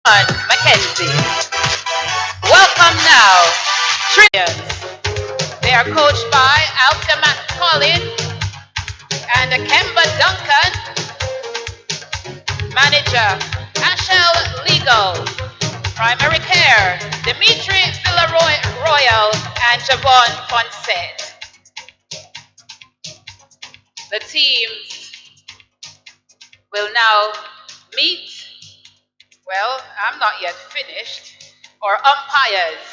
Mackenzie. Welcome now, Trinidad. They are coached by Alta Collin and Kemba Duncan, manager Ashel Legal, primary care Dimitri Villaroyal and Javon Fonset. The teams will now meet. Well, I'm not yet finished. Or umpires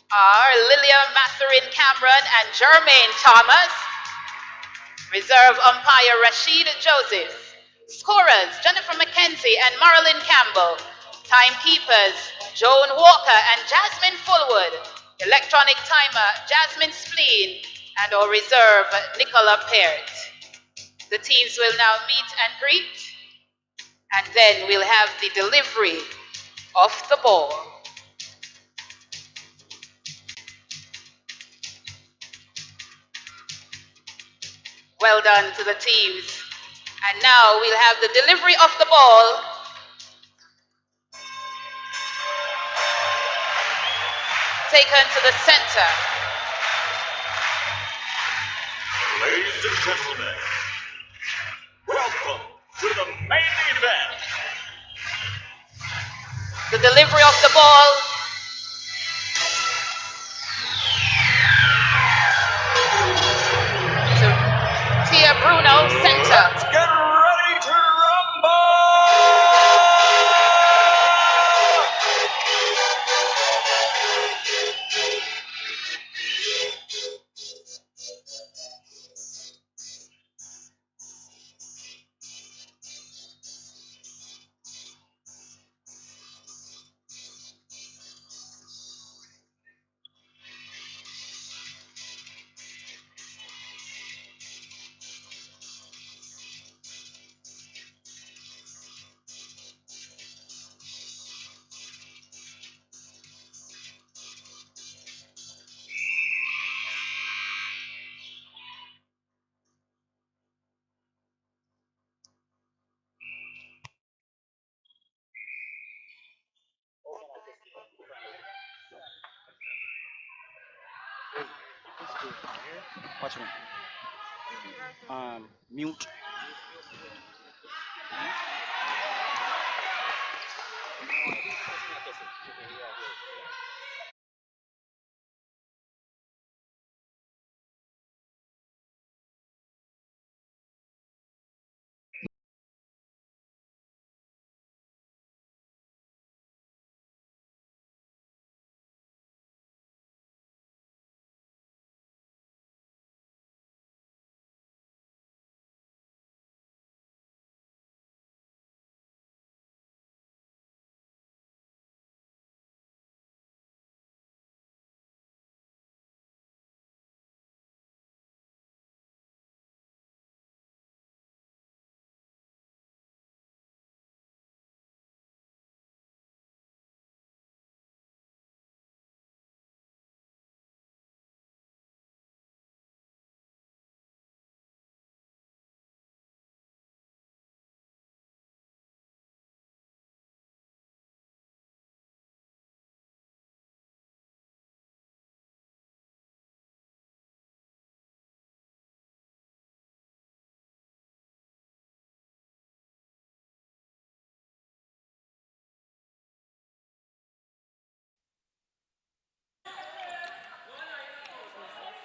are Lilia Mathurin Cameron and Jermaine Thomas. Reserve umpire Rashid Joseph. Scorers Jennifer McKenzie and Marilyn Campbell. Timekeepers Joan Walker and Jasmine Fullwood. Electronic timer Jasmine Spleen and our reserve Nicola Peart. The teams will now meet and greet, and then we'll have the delivery of the ball. Well done to the teams. And now we'll have the delivery of the ball. Taken to the center. Ladies and gentlemen, welcome to the main event. The delivery of the ball. To Tia Bruno, center. Let's get ready to rumble! Watch me. Mute.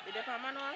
Di depan manual.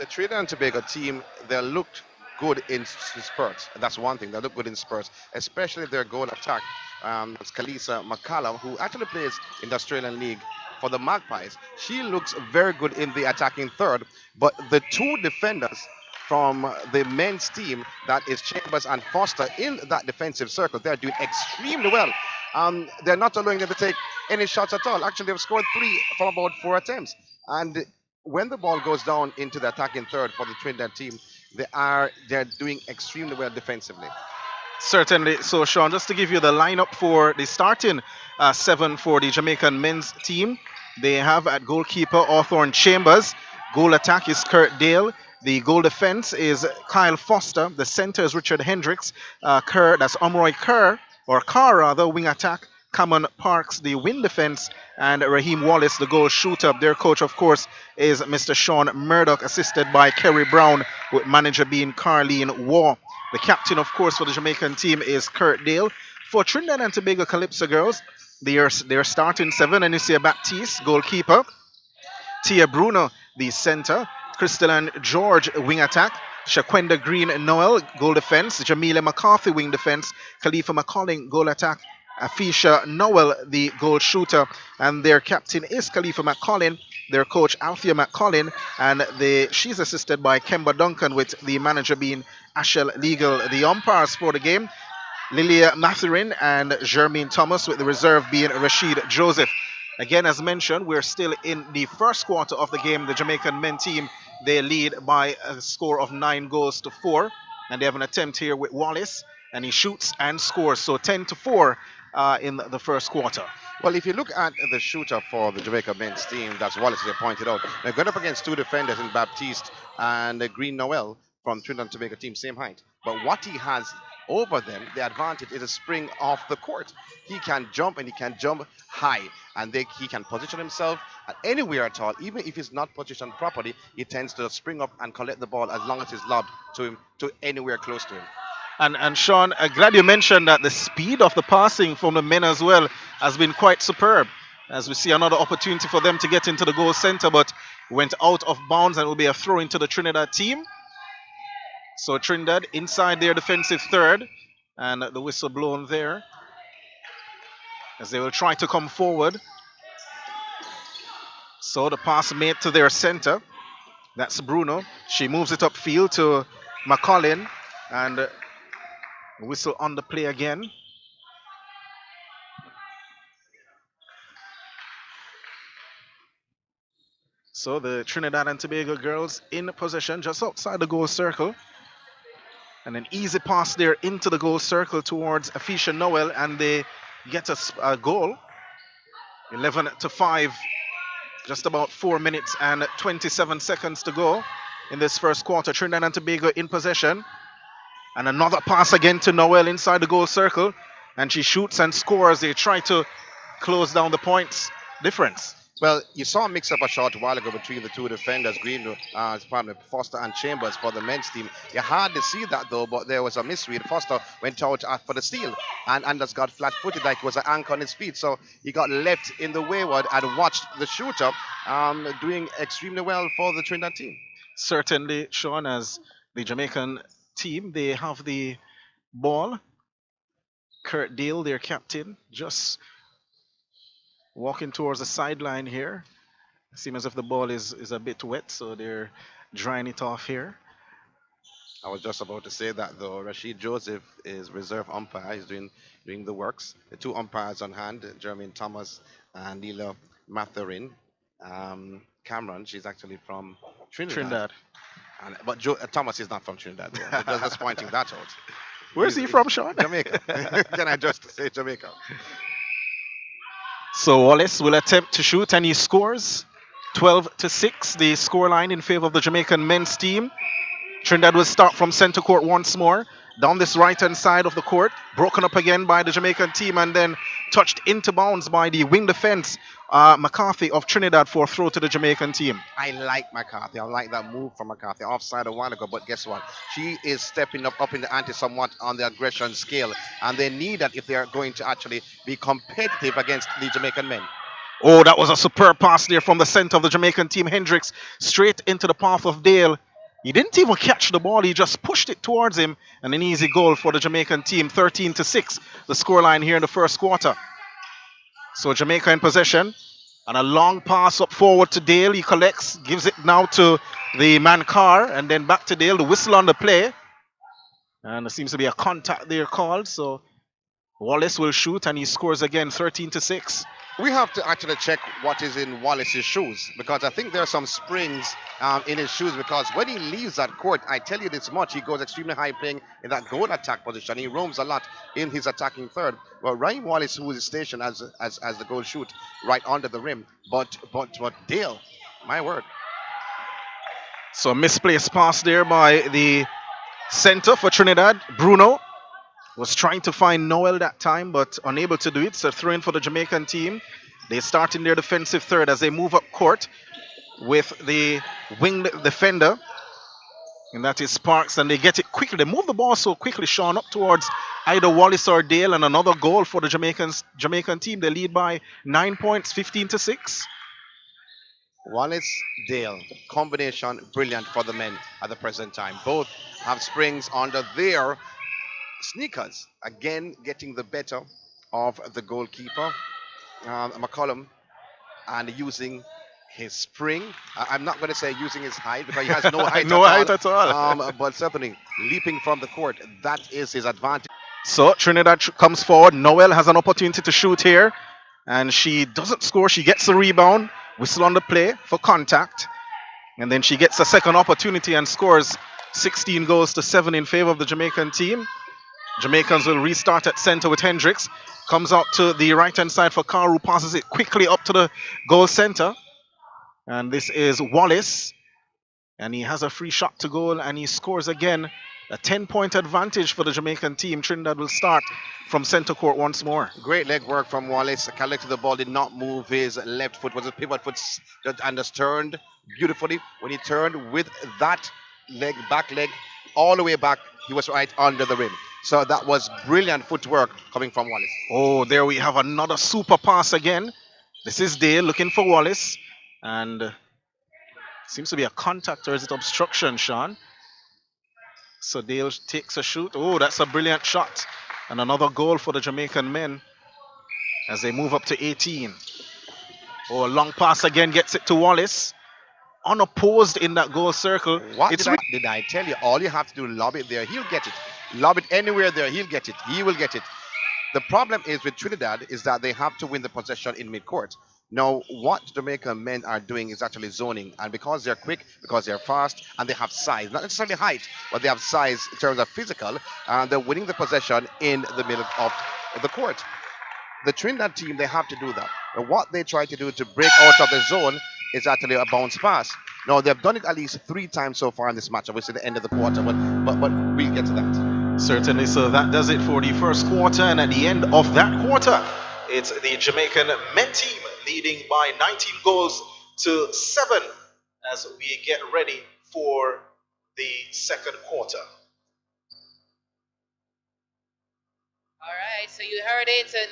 Trinidad and Tobago team, they looked good in spurts. That's one thing. They look good in spurts, especially their goal attack. That's Kalisa McCallum, who actually plays in the Australian League for the Magpies. She looks very good in the attacking third, but the two defenders from the men's team, that is Chambers and Foster, in that defensive circle, they're doing extremely well. They're not allowing them to take any shots at all. Actually, they've scored three from about four attempts. And when the ball goes down into the attacking third for the Trinidad team, they're doing extremely well defensively. Certainly. So, Sean, just to give you the lineup for the starting seven for the Jamaican men's team, they have at goalkeeper Hawthorne Chambers. Goal attack is Kurt Dale. The goal defense is Kyle Foster. The center is Richard Hendricks. That's Omroy Kerr, or Carr rather, wing attack. Cameron Parks, the wing defense, and Raheem Wallace, the goal shooter. Their coach, of course, is Mr. Sean Murdoch, assisted by Kerry Brown, with manager being Carleen Waugh. The captain, of course, for the Jamaican team is Kurt Dale. For Trinidad and Tobago Calypso girls, they're starting seven. Anicia Baptiste, goalkeeper. Tia Bruno, the center. Crystalline George, wing attack. Shaquenda Green Noel, goal defense. Jamila McCarthy, wing defense. Khalifa McCalling, goal attack. Afisha Noel, the goal shooter. And their captain is Khalifa McCollin. Their coach, Althea McCollin. And she's assisted by Kemba Duncan, with the manager being Ashel Legal. The umpires for the game, Lilia Matherin and Jermaine Thomas, with the reserve being Rashid Joseph. Again, as mentioned, we're still in the first quarter of the game. The Jamaican men team, they lead by a score of 9 goals to 4. And they have an attempt here with Wallace, and he shoots and scores. So 10-4 in the first quarter. Well, if you look at the shooter for the Jamaica men's team, that's Wallace, they pointed out. They're going up against two defenders in Baptiste and Green Noel from Trinidad and Tobago team, same height. But what he has over them, the advantage is a spring off the court. He can jump, and he can jump high, and he can position himself at anywhere at all. Even if he's not positioned properly, he tends to spring up and collect the ball as long as it's lobbed to him, to anywhere close to him. And Sean, glad you mentioned that the speed of the passing from the men as well has been quite superb. As we see another opportunity for them to get into the goal center, but went out of bounds, and it will be a throw into the Trinidad team. So Trinidad inside their defensive third, and the whistle blown there as they will try to come forward. So the pass made to their center. That's Bruno. She moves it upfield to McCollin, and whistle on the play again. So the Trinidad and Tobago girls in possession just outside the goal circle. And an easy pass there into the goal circle towards Afisha Noel, and they get a goal. 11-5. Just about 4 minutes and 27 seconds to go in this first quarter. Trinidad and Tobago in possession. And another pass again to Noel inside the goal circle. And she shoots and scores. They try to close down the points difference. Well, you saw a mix-up a short while ago between the two defenders, Foster and Chambers for the men's team. You hardly see that though, but there was a misread. Foster went out for the steal, and Anders got flat-footed like it was an anchor on his feet. So he got left in the wayward and watched the shooter doing extremely well for the Trinidad team. Certainly, Sean, as the Jamaican team, they have the ball. Kurt Dale, their captain, just walking towards the sideline here. Seems as if the ball is a bit wet, so they're drying it off here. I was just about to say that though. Rashid Joseph is reserve umpire. He's doing the works. The two umpires on hand, Jermaine Thomas and Leela Matherin. Cameron, she's actually from Trinidad. But Thomas is not from Trinidad. Just pointing that out. Where's he from, Sean? Jamaica. Can I just say Jamaica? So Wallace will attempt to shoot, and he scores. 12-6, the scoreline in favor of the Jamaican men's team. Trinidad will start from center court once more. Down this right-hand side of the court. Broken up again by the Jamaican team, and then touched into bounds by the wing defense, McCarthy of Trinidad, for a throw to the Jamaican team. I like McCarthy. I like that move from McCarthy. Offside a while ago, but guess what? She is stepping up in the ante somewhat on the aggression scale, and they need that if they are going to actually be competitive against the Jamaican men. Oh, that was a superb pass there from the center of the Jamaican team. Hendricks straight into the path of Dale. He didn't even catch the ball, he just pushed it towards him, and an easy goal for the Jamaican team, 13-6, the scoreline here in the first quarter. So Jamaica in possession, and a long pass up forward to Dale. He collects, gives it now to the man Carr, and then back to Dale. The whistle on the play, and there seems to be a contact there called. So Wallace will shoot, and he scores again, 13-6. We have to actually check what is in Wallace's shoes, because I think there are some springs in his shoes, because when he leaves that court, I tell you this much, he goes extremely high playing in that goal attack position. He roams a lot in his attacking third. Well, Ryan Wallace, who is stationed as the goal shoot right under the rim, but Dale, my word. So a misplaced pass there by the center for Trinidad. Bruno was trying to find Noel that time, but unable to do it. So throw in for the Jamaican team. They start in their defensive third as they move up court with the wing defender, and that is Sparks, and they get it quickly. They move the ball so quickly, Sean, up towards either Wallace or Dale, and another goal for the Jamaican team. They lead by 9 points, 15-6. Wallace, Dale, combination brilliant for the men at the present time. Both have springs under their sneakers. Again, getting the better of the goalkeeper, McCollum, and using his spring. I'm not going to say using his height, because he has no height No height at at all. but certainly leaping from the court, that is his advantage. So Trinidad comes forward. Noel has an opportunity to shoot here, and she doesn't score. She gets the rebound. Whistle on the play for contact, and then she gets a second opportunity and scores. 16 goals to 7 in favor of the Jamaican team. Jamaicans will restart at center with Hendricks. Comes out to the right-hand side for Carr, who passes it quickly up to the goal center. And this is Wallace. And he has a free shot to goal, and he scores again. A 10-point advantage for the Jamaican team. Trinidad will start from center court once more. Great leg work from Wallace. Collected the ball, did not move his left foot. Was a pivot foot, and turned beautifully. When he turned with that leg, back leg, all the way back, he was right under the rim. So that was brilliant footwork coming from Wallace. Oh, there we have another super pass again. This is Dale looking for Wallace. And seems to be a contact, or is it obstruction, Sean? So Dale takes a shoot. Oh, that's a brilliant shot. And another goal for the Jamaican men as they move up to 18. Oh, a long pass again, gets it to Wallace. Unopposed in that goal circle. What did I tell you? All you have to do, lob it there, he'll get it. Lob it anywhere there, he'll get it. He will get it. The problem is with Trinidad is that they have to win the possession in midcourt. Now, what Jamaican men are doing is actually zoning, and because they're quick, because they're fast, and they have size, not necessarily height, but they have size in terms of physical, and they're winning the possession in the middle of the court. The Trinidad team, they have to do that. And what they try to do to break out of the zone is actually a bounce pass. Now, they've done it at least 3 times so far in this match, obviously the end of the quarter, but we'll get to that. Certainly, so that does it for the first quarter, and at the end of that quarter, it's the Jamaican men team leading by 19 goals to 7 as we get ready for the second quarter. All right, so you heard it, 19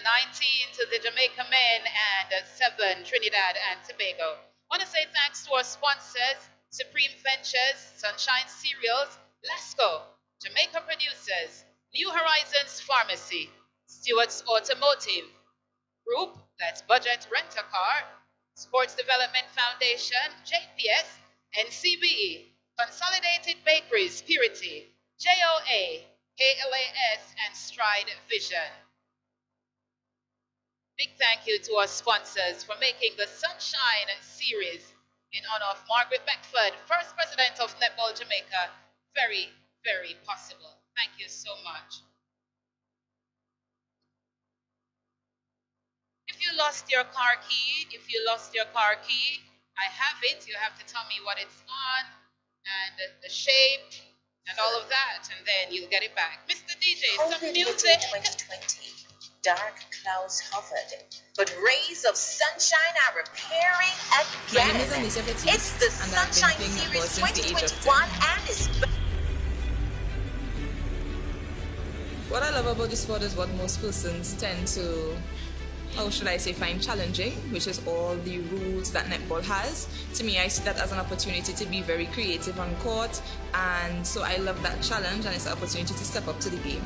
to the Jamaica men and 7 Trinidad and Tobago. I want to say thanks to our sponsors, Supreme Ventures, Sunshine Cereals, Lasco, Jamaica Producers, New Horizons Pharmacy, Stewart's Automotive, Group, that's Budget Rent-A-Car, Sports Development Foundation, JPS, NCBE, Consolidated Bakeries, Purity, JOA, KLAS, and Stride Vision. Big thank you to our sponsors for making the Sunshine series in honor of Margaret Beckford, first president of Netball Jamaica, very, very possible. Thank you so much. If you lost your car key, I have it. You have to tell me what it's on and the shape and all of that, and then you'll get it back. Mr. DJ, some music. 2020, dark clouds hovered, but rays of sunshine are appearing again. My name is Anisha Petit, It's the and I've been Sunshine playing Series netball since the age of 2021 10. and is What I love about this sport is what most persons tend to or should I say, find challenging, which is all the rules that netball has. To me, I see that as an opportunity to be very creative on court, and so I love that challenge, and it's an opportunity to step up to the game.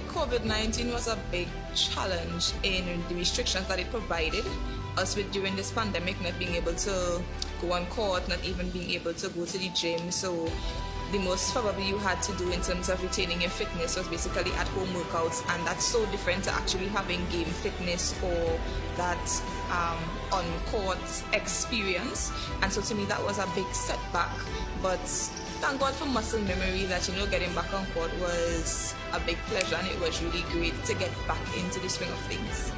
COVID-19 was a big challenge in the restrictions that it provided us with during this pandemic, not being able to go on court, not even being able to go to the gym. So the most probably you had to do in terms of retaining your fitness was basically at home workouts, and that's so different to actually having game fitness or that on court experience. And so to me that was a big setback, but thank God for muscle memory that, getting back on court was a big pleasure, and it was really great to get back into the swing of things.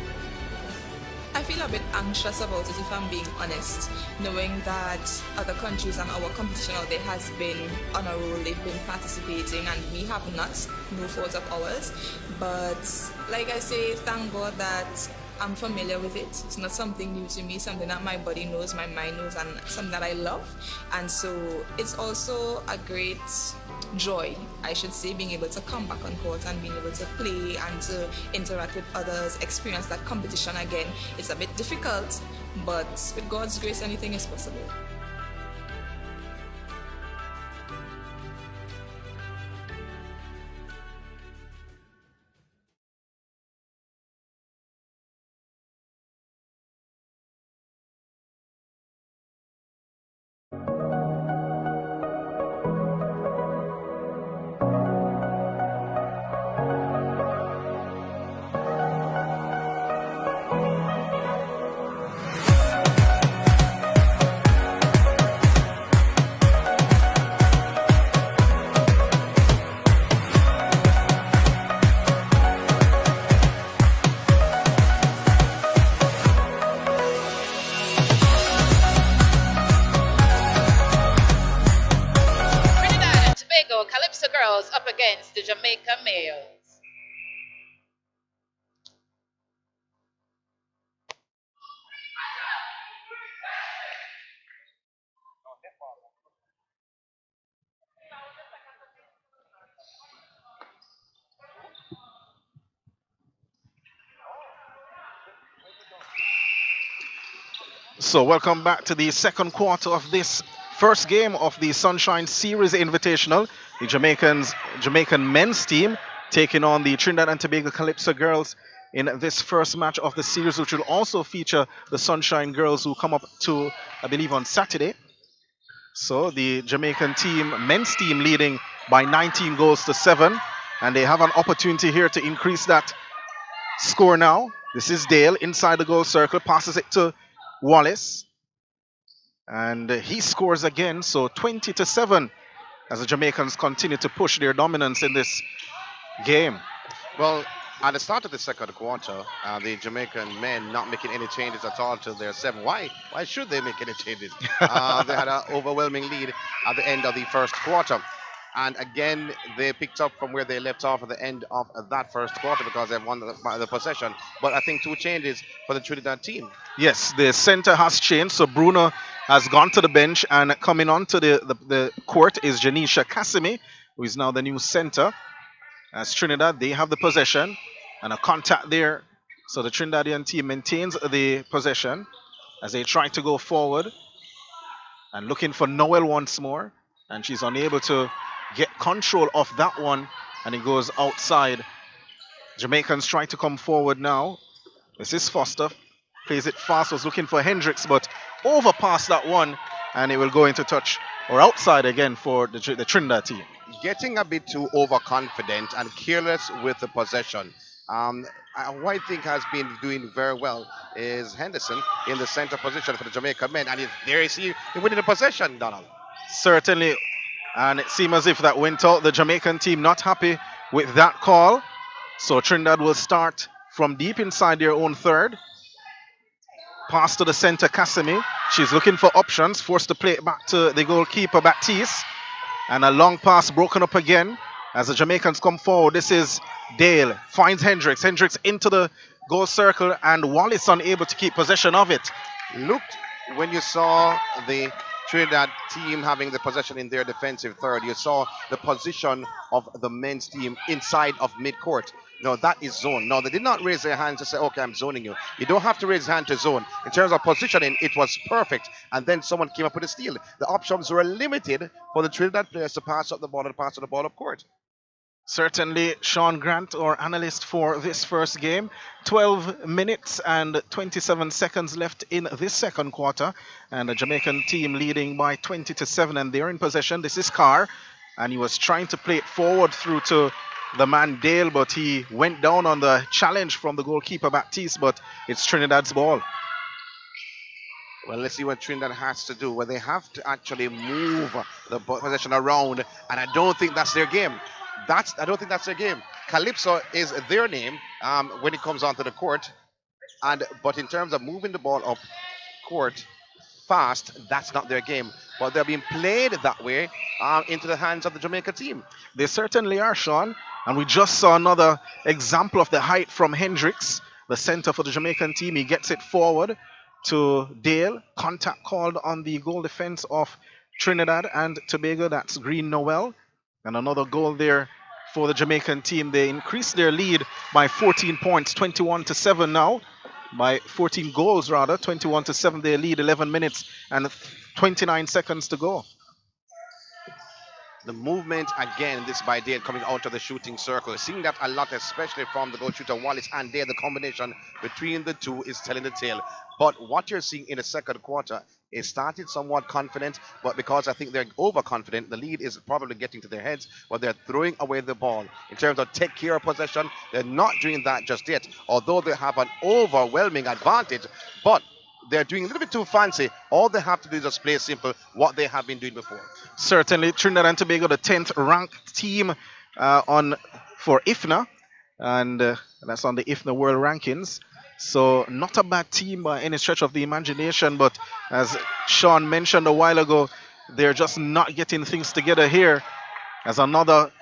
I feel a bit anxious about it, if I'm being honest, knowing that other countries and our competition out there has been on a roll, they've been participating, and we have not, no fault of ours. But like I say, thank God that I'm familiar with it. It's not something new to me, something that my body knows, my mind knows, and something that I love. And so it's also a great joy, I should say, being able to come back on court and being able to play and to interact with others, experience that competition again. It's a bit difficult, but with God's grace, anything is possible. Trinidad and Tobago Calypso girls up against the Jamaica males. So welcome back to the second quarter of this first game of the Sunshine Series Invitational. The Jamaican men's team taking on the Trinidad and Tobago Calypso girls in this first match of the series, which will also feature the Sunshine girls who come up to, I believe, on Saturday. So the Jamaican team, men's team, leading by 19 goals to 7, and they have an opportunity here to increase that score now. This is Dale inside the goal circle, passes it to Wallace, and he scores again. So 20 to 7 as the Jamaicans continue to push their dominance in this game. Well, at the start of the second quarter, the Jamaican men not making any changes at all to their 7. Why? Why should they make any changes? They had an overwhelming lead at the end of the first quarter. And again, they picked up from where they left off at the end of that first quarter because they've won the possession. But I think 2 changes for the Trinidad team. Yes, the center has changed. So Bruno has gone to the bench, and coming onto the court is Janisha Cassimi, who is now the new center. As Trinidad, they have the possession and a contact there. So the Trinidadian team maintains the possession as they try to go forward and looking for Noel once more. And she's unable to get control of that one, and it goes outside. Jamaicans try to come forward now. This is Foster. Plays it fast, was looking for Hendricks, but overpass that one, and it will go into touch or outside again for the Trinidad team. Getting a bit too overconfident and careless with the possession. Who I think has been doing very well is Henderson in the center position for the Jamaica men. And there you see him winning the possession, Donald. Certainly. And it seems as if that went out. The Jamaican team not happy with that call. So Trinidad will start from deep inside their own third. Pass to the center, Cassimi. She's looking for options. Forced to play it back to the goalkeeper, Baptiste. And a long pass broken up again as the Jamaicans come forward. This is Dale. Finds Hendricks. Hendricks into the goal circle, and Wallace unable to keep possession of it. Looked when you saw the Trinidad team having the possession in their defensive third, you saw the position of the men's team inside of midcourt. No, that is zone. No, they did not raise their hand to say, okay, I'm zoning you. You don't have to raise your hand to zone. In terms of positioning, it was perfect. And then someone came up with a steal. The options were limited for the Trinidad players to pass up the ball and pass up the ball up court. Certainly, Sean Grant, our analyst for this first game. 12 minutes and 27 seconds left in this second quarter. And the Jamaican team leading by 20 to 7, and they're in possession. This is Carr, and he was trying to play it forward through to the man Dale, but he went down on the challenge from the goalkeeper Baptiste, but it's Trinidad's ball. Well, let's see what Trinidad has to do. Well, they have to actually move the possession around, and I don't think that's their game. I don't think that's their game. Calypso is their name when it comes onto the court, but in terms of moving the ball up court fast, that's not their game. But they're being played that way into the hands of the Jamaica team. They certainly are, Sean. And we just saw another example of the height from Hendricks, the center for the Jamaican team. He gets it forward to Dale. Contact called on the goal defense of Trinidad and Tobago. That's Green Noel. And another goal there for the Jamaican team. They increased their lead by 14 points, 21 to 7 now. By 14 goals rather, 21 to 7. They lead 11 minutes and 29 seconds to go. The movement again, this by Dale coming out of the shooting circle. Seeing that a lot, especially from the goal shooter Wallace and Dale. The combination between the two is telling the tale. But what you're seeing in the second quarter is started somewhat confident, but because I think they're overconfident, the lead is probably getting to their heads, but they're throwing away the ball. In terms of take care of possession, they're not doing that just yet, although they have an overwhelming advantage, but they're doing a little bit too fancy. All they have to do is just play simple, what they have been doing before. Certainly, Trinidad and Tobago, the 10th ranked team for IFNA, and that's on the IFNA World Rankings. So not a bad team by any stretch of the imagination, but as Sean mentioned a while ago, they're just not getting things together here. As another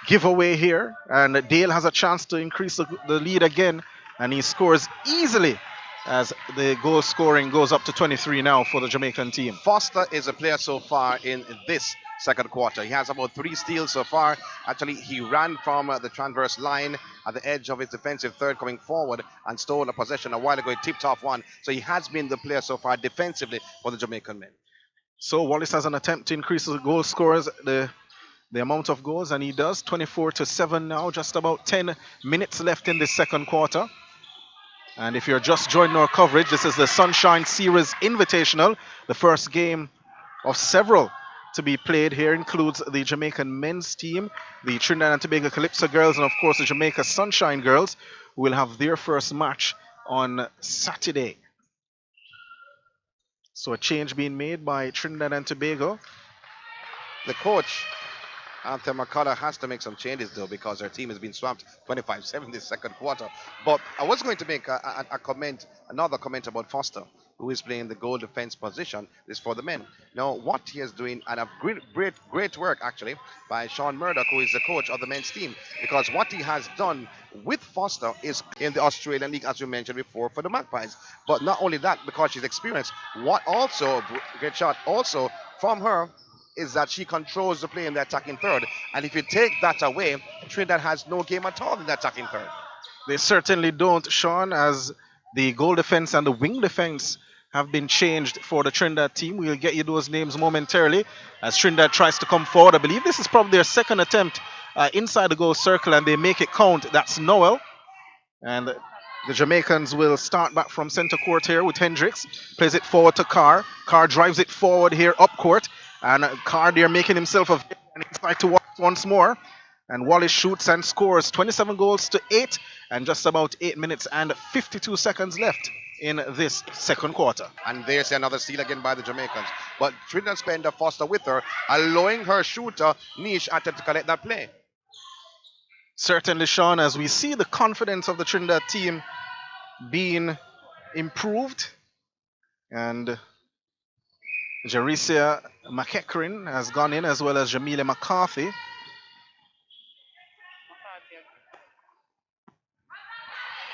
giveaway here, and Dale has a chance to increase the lead again, and he scores easily as the goal scoring goes up to 23 now for the Jamaican team. Foster is a player so far in this second quarter. He has about 3 steals so far. Actually, he ran from the transverse line at the edge of his defensive third coming forward and stole a possession a while ago. He tipped off one. So he has been the player so far defensively for the Jamaican men. So Wallace has an attempt to increase the goal scorers, the amount of goals, and he does. 24 to 7 now, just about 10 minutes left in this second quarter. And if you're just joining our coverage, this is the Sunshine Series Invitational. The first game of several to be played here includes the Jamaican men's team, the Trinidad and Tobago Calypso girls, and of course the Jamaica Sunshine girls, who will have their first match on Saturday. So a change being made by Trinidad and Tobago. The coach, Anthony McCullough, has to make some changes though, because their team has been swamped 25-7 this second quarter. But I was going to make another comment about Foster, who is playing the goal defense position. This for the men. Now, what he is doing, and a great work actually by Sean Murdoch, who is the coach of the men's team, because what he has done with Foster is in the Australian League, as we mentioned before, for the Magpies. But not only that, because she's experienced, what also, great shot also from her, is that she controls the play in the attacking third. And if you take that away, Trinidad has no game at all in the attacking third. They certainly don't, Sean, as the goal defense and the wing defense have been changed for the Trinidad team. We'll get you those names momentarily as Trinidad tries to come forward. I believe this is probably their second attempt inside the goal circle, and they make it count. That's Noel. And the Jamaicans will start back from center court here with Hendricks. Plays it forward to Carr. Carr drives it forward here up court. And Carr there making himself a inside to Wallace once more. And Wallace shoots and scores 27 goals to 8. And just about 8 minutes and 52 seconds left in this second quarter. And there's another steal again by the Jamaicans. But Trinidad Spender Foster with her, allowing her shooter Niche to collect that play. Certainly, Sean, as we see the confidence of the Trinidad team being improved. And Jaricia McEachran has gone in, as well as Jamila McCarthy.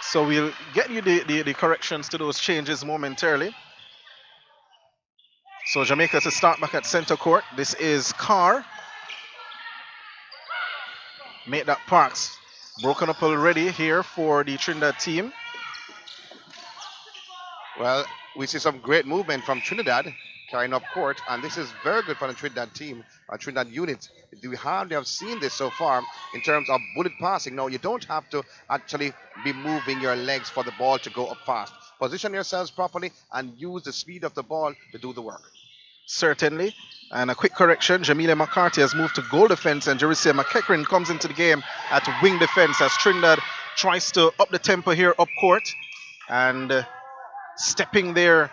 So we'll get you the corrections to those changes momentarily. So Jamaica to start back at center court. This is Carr. Make that Parks Broken up already here for the Trinidad team. Well, we see some great movement from Trinidad carrying up court, and this is very good for the Trinidad team, Trinidad unit. We hardly have seen this so far in terms of bullet passing. No, you don't have to actually be moving your legs for the ball to go up fast. Position yourselves properly and use the speed of the ball to do the work. Certainly. And a quick correction, Jamila McCarthy has moved to goal defense and Jerisia McEachran comes into the game at wing defense as Trinidad tries to up the tempo here up court. And stepping there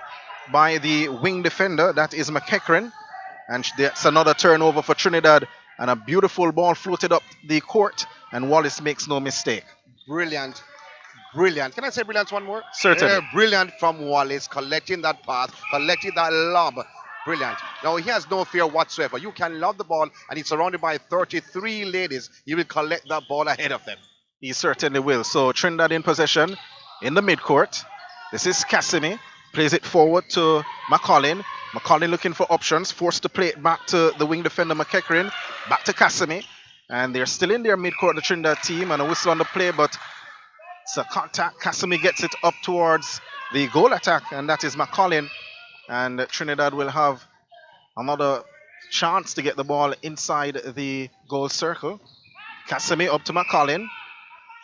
by the wing defender, that is McEachran. And that's another turnover for Trinidad. And a beautiful ball floated up the court. And Wallace makes no mistake. Brilliant, brilliant. Can I say brilliant one more? Certainly. Brilliant from Wallace, collecting that pass, collecting that lob. Brilliant. Now he has no fear whatsoever. You can lob the ball, and he's surrounded by 33 ladies. He will collect that ball ahead of them. He certainly will. So Trinidad in possession in the midcourt. This is Cassimy. Plays it forward to McCollin. McCollin looking for options. Forced to play it back to the wing defender McEachran. Back to Cassimy. And they're still in their midcourt, the Trinidad team. And a whistle on the play, but it's a contact. Cassimy gets it up towards the goal attack. And that is McCollin. And Trinidad will have another chance to get the ball inside the goal circle. Cassimy up to McCollin.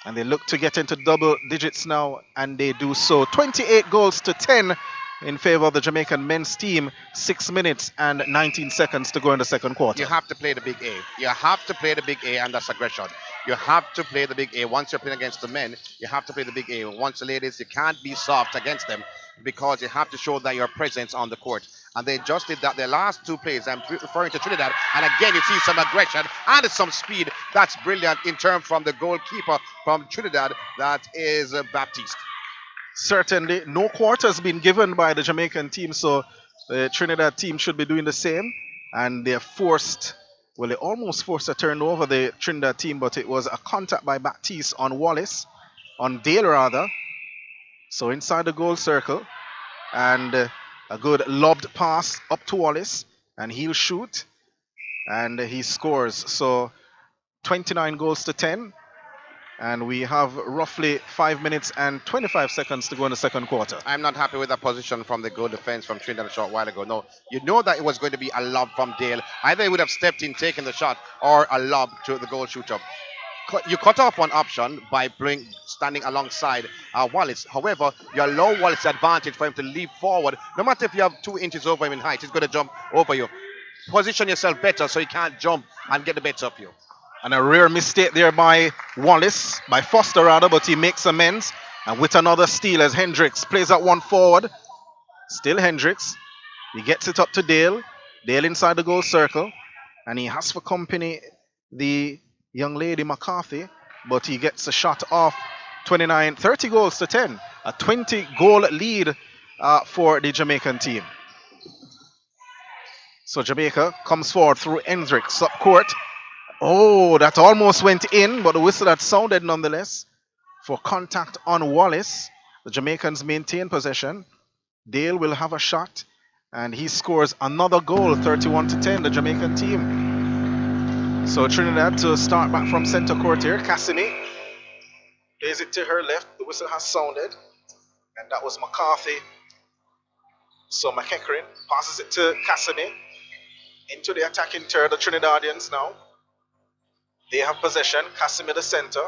And they look to get into double digits now, and they do so. 28 goals to 10 in favor of the Jamaican men's team. 6 minutes and 19 seconds to go in the second quarter. You have to play the big A. You have to play the big A, and that's aggression. You have to play the big A. Once you're playing against the men, you have to play the big A. Once the ladies, you can't be soft against them because you have to show that your presence on the court. And they just did that. Their last two plays, I'm referring to Trinidad, and again you see some aggression and some speed. That's brilliant in terms from the goalkeeper from Trinidad, that is Baptiste. Certainly, no quarter has been given by the Jamaican team, so the Trinidad team should be doing the same. And they almost forced a turnover, the Trinidad team, but it was a contact by Baptiste on Dale rather. So inside the goal circle, and a good lobbed pass up to Wallace, and he'll shoot, and he scores. So 29 goals to 10. And we have roughly 5 minutes and 25 seconds to go in the second quarter. I'm not happy with that position from the goal defense from Trinidad a short while ago. No, you know that it was going to be a lob from Dale. Either he would have stepped in, taken the shot, or a lob to the goal shooter. You cut off one option by standing alongside Wallace. However, you allow Wallace the advantage for him to leap forward. No matter if you have 2 inches over him in height, he's going to jump over you. Position yourself better so he can't jump and get the better of you. And a rare mistake there by Foster rather, but he makes amends. And with another steal as Hendricks plays that one forward. Still Hendricks. He gets it up to Dale. Dale inside the goal circle. And he has for company the young lady McCarthy, but he gets a shot off. 30 goals to 10. A 20-goal lead for the Jamaican team. So Jamaica comes forward through Hendricks up court. Oh, that almost went in, but the whistle had sounded nonetheless for contact on Wallace. The Jamaicans maintain possession. Dale will have a shot, and he scores another goal, 31 to 10, the Jamaican team. So Trinidad to start back from center court here. Cassimy plays it to her left. The whistle has sounded, and that was McCarthy. So McEachran passes it to Cassimy into the attacking third, the Trinidadians now. They have possession. Cassimy the center,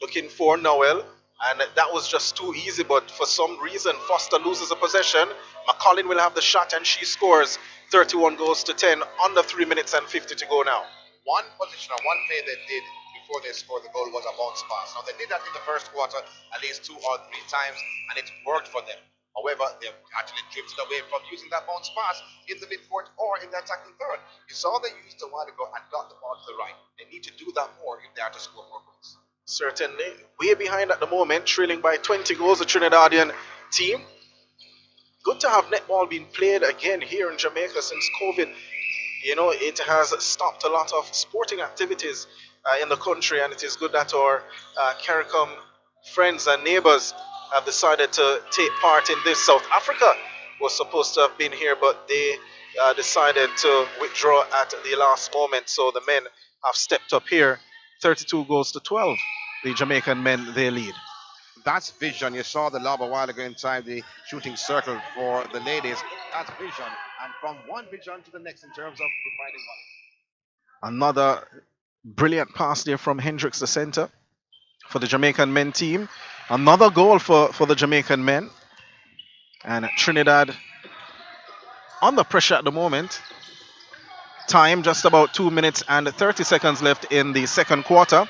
looking for Noel, and that was just too easy, but for some reason Foster loses the possession. McCollin will have the shot, and she scores. 31 goals to 10, under 3 minutes and 50 to go now. One position or one play they did before they scored the goal was a bounce pass. Now they did that in the first quarter at least 2 or 3 times, and it worked for them. However, they've actually drifted away from using that bounce pass in the midcourt or in the attacking third. You saw they used a while ago and got the ball to the right. They need to do that more if they are to score more goals. Certainly. Way behind at the moment, trailing by 20 goals, the Trinidadian team. Good to have netball being played again here in Jamaica since COVID. You know, it has stopped a lot of sporting activities in the country, and it is good that our CARICOM friends and neighbors have decided to take part in this. South Africa was supposed to have been here, but they decided to withdraw at the last moment. So the men have stepped up here 32 goals to 12. The Jamaican men, they lead. That's vision. You saw the lob a while ago inside the shooting circle for the ladies. That's vision. And from one vision to the next in terms of defining one. Another brilliant pass there from Hendricks, the center, for the Jamaican men team. Another goal for the Jamaican men. And Trinidad under pressure at the moment. Time just about 2 minutes and 30 seconds left in the second quarter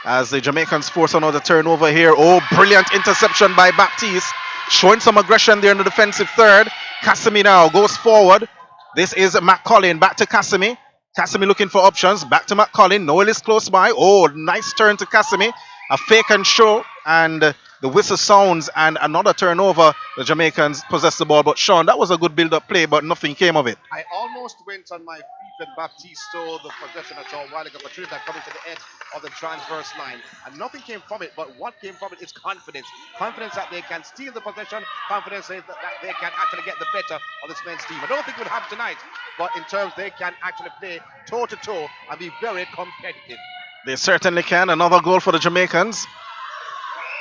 as the Jamaicans force another turnover here. Oh, brilliant interception by Baptiste, showing some aggression there in the defensive third. Cassimy now goes forward. This is McCollin, back to Cassimy. Cassimy looking for options, back to McCollin. Noel is close by. Oh, nice turn to Cassimy. A fake and show, and the whistle sounds, and another turnover. The Jamaicans possess the ball, but Sean, that was a good build-up play, but nothing came of it. I almost went on my feet when Baptiste stole the possession a short while ago for Trinidad coming to the edge of the transverse line. And nothing came from it, but what came from it is confidence. Confidence that they can steal the possession, confidence that they can actually get the better of this men's team. I don't think it would happen tonight, but in terms they can actually play toe-to-toe and be very competitive. They certainly can. Another goal for the Jamaicans.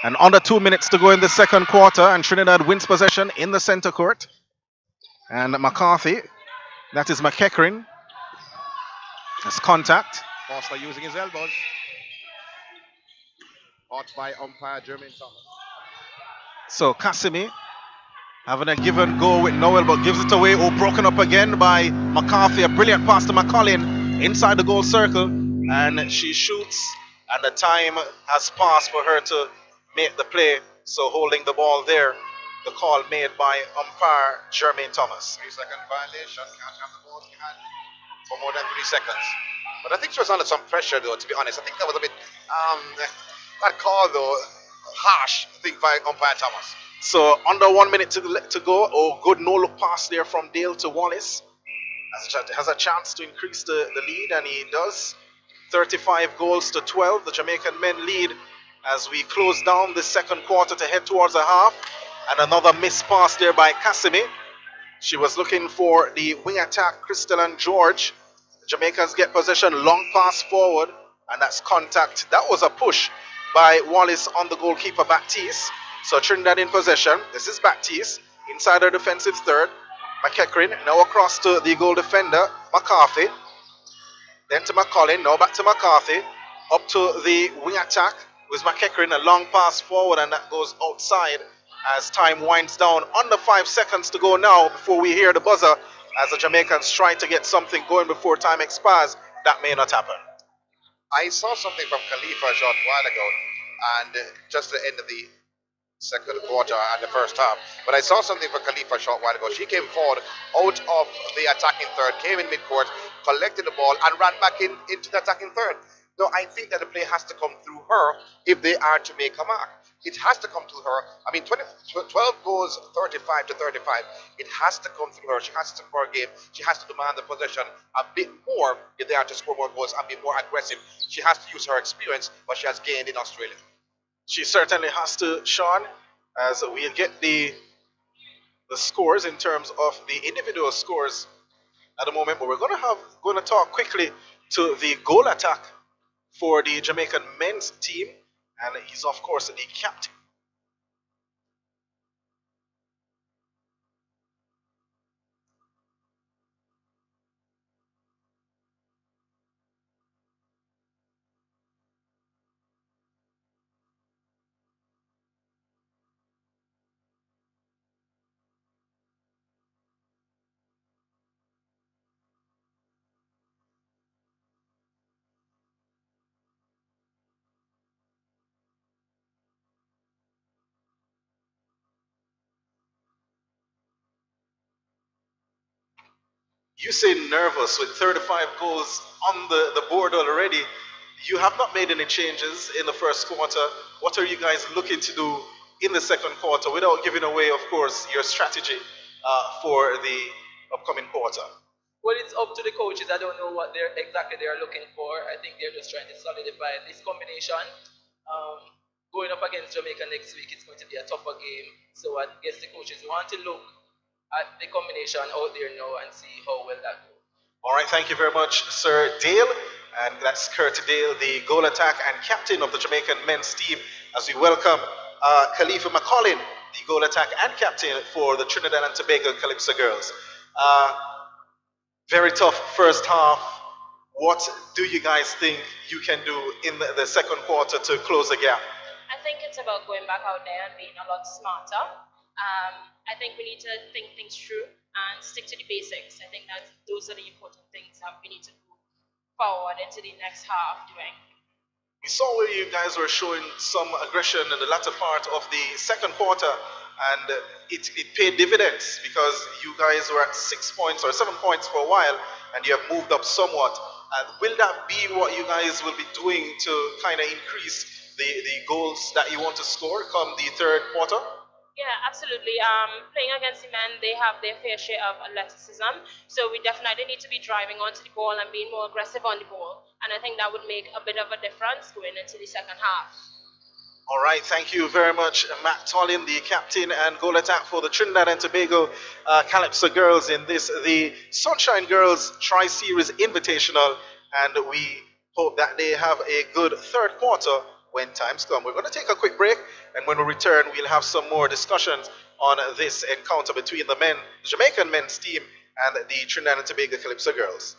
And under 2 minutes to go in the second quarter, and Trinidad wins possession in the center court. And McCarthy, that is McEachran, has contact. Foster using his elbows. Caught by umpire Jermaine Thomas. So Cassimy having a give and go with Noel, but gives it away. Oh, broken up again by McCarthy. A brilliant pass to McCollin inside the goal circle. And she shoots, and the time has passed for her to make the play. So holding the ball there, the call made by umpire Jermaine Thomas. 3-second violation. Can't have the ball in hand for more than 3 seconds. But I think she was under some pressure, though, to be honest. I think that was a bit, that call, though, harsh, I think, by umpire Thomas. So under 1 minute to go. Oh, good no-look pass there from Dale to Wallace. Has a chance to increase the lead, and he does. 35 goals to 12. The Jamaican men lead as we close down the second quarter to head towards the half. And another missed pass there by Cassimy. She was looking for the wing attack, Crystal and George. The Jamaicans get possession, long pass forward, and that's contact. That was a push by Wallace on the goalkeeper, Baptiste. So Trinidad in possession. This is Baptiste inside our defensive third. McEachran now across to the goal defender, McCarthy. Then to McCollin, now back to McCarthy. Up to the wing attack with McEachran, a long pass forward, and that goes outside as time winds down. Under 5 seconds to go now before we hear the buzzer as the Jamaicans try to get something going before time expires. That may not happen. I saw something from Khalifa a short while ago, and just the end of the second quarter and the first half. But I saw something from Khalifa a short while ago. She came forward out of the attacking third, came in midcourt, collected the ball, and ran back into the attacking third. No, I think that the play has to come through her if they are to make a mark. It has to come through her. I mean, 12 goals, 35 to 35. It has to come through her. She has to score a game. She has to demand the possession a bit more if they are to score more goals and be more aggressive. She has to use her experience, what she has gained in Australia. She certainly has to, Sean, as we'll get the scores in terms of the individual scores at the moment. But we're going to talk quickly to the goal attack for the Jamaican men's team, and he's of course the captain. You say nervous with 35 goals on the board already. You have not made any changes in the first quarter. What are you guys looking to do in the second quarter without giving away, of course, your strategy for the upcoming quarter? Well, it's up to the coaches. I don't know what they're looking for. I think they're just trying to solidify this combination. Going up against Jamaica next week, it's going to be a tougher game. So I guess the coaches want to look at the combination out there now and see how well that goes. All right, thank you very much, Sir Dale. And that's Kurt Dale, the goal attack and captain of the Jamaican men's team, as we welcome Khalifa McCollin, the goal attack and captain for the Trinidad and Tobago Calypso girls. Very tough first half. What do you guys think you can do in the second quarter to close the gap? I think it's about going back out there and being a lot smarter. I think we need to think things through and stick to the basics. I think that those are the important things that we need to move forward into the next half doing. We saw where you guys were showing some aggression in the latter part of the second quarter, and it paid dividends because you guys were at 6 points or 7 points for a while, and you have moved up somewhat. Will that be what you guys will be doing to kind of increase the goals that you want to score come the third quarter? Yeah, absolutely. Playing against the men, they have their fair share of athleticism. So we definitely need to be driving onto the ball and being more aggressive on the ball. And I think that would make a bit of a difference going into the second half. All right, thank you very much, Matt Tollin, the captain and goal attack for the Trinidad and Tobago Calypso girls in the Sunshine Girls Tri-Series Invitational. And we hope that they have a good third quarter when times come. We're going to take a quick break, and when we return, we'll have some more discussions on this encounter between the Jamaican men's team and the Trinidad and Tobago Calypso girls.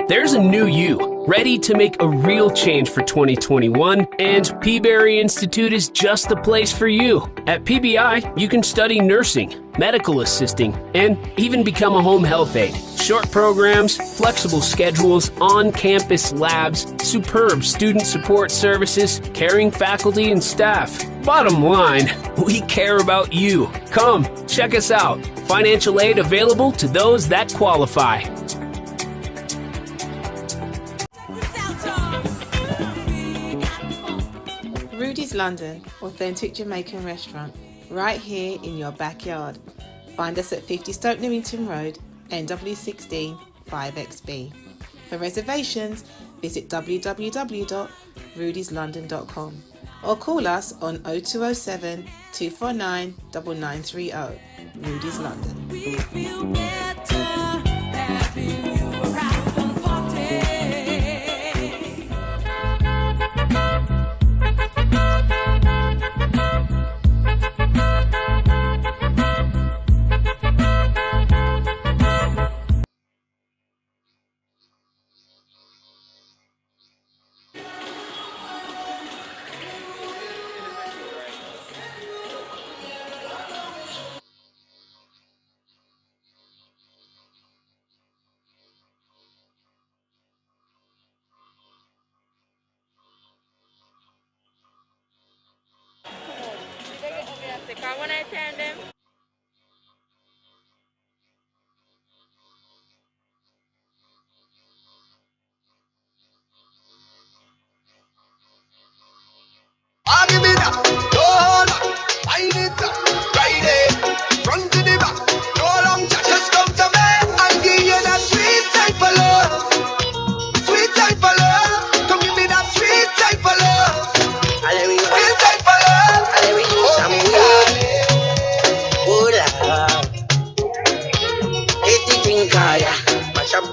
There's a new you, ready to make a real change for 2021, and Peaberry Institute is just the place for you. At PBI, you can study nursing, medical assisting, and even become a home health aide. Short programs, flexible schedules, on-campus labs, superb student support services, caring faculty and staff. Bottom line, we care about you. Come, check us out. Financial aid available to those that qualify. Rudy's London, authentic Jamaican restaurant, right here in your backyard. Find us at 50 Stoke Newington Road, NW16 5XB. For reservations, visit www.rudyslondon.com or call us on 0207 249 9930. Rudy's London. We feel better having you around the party.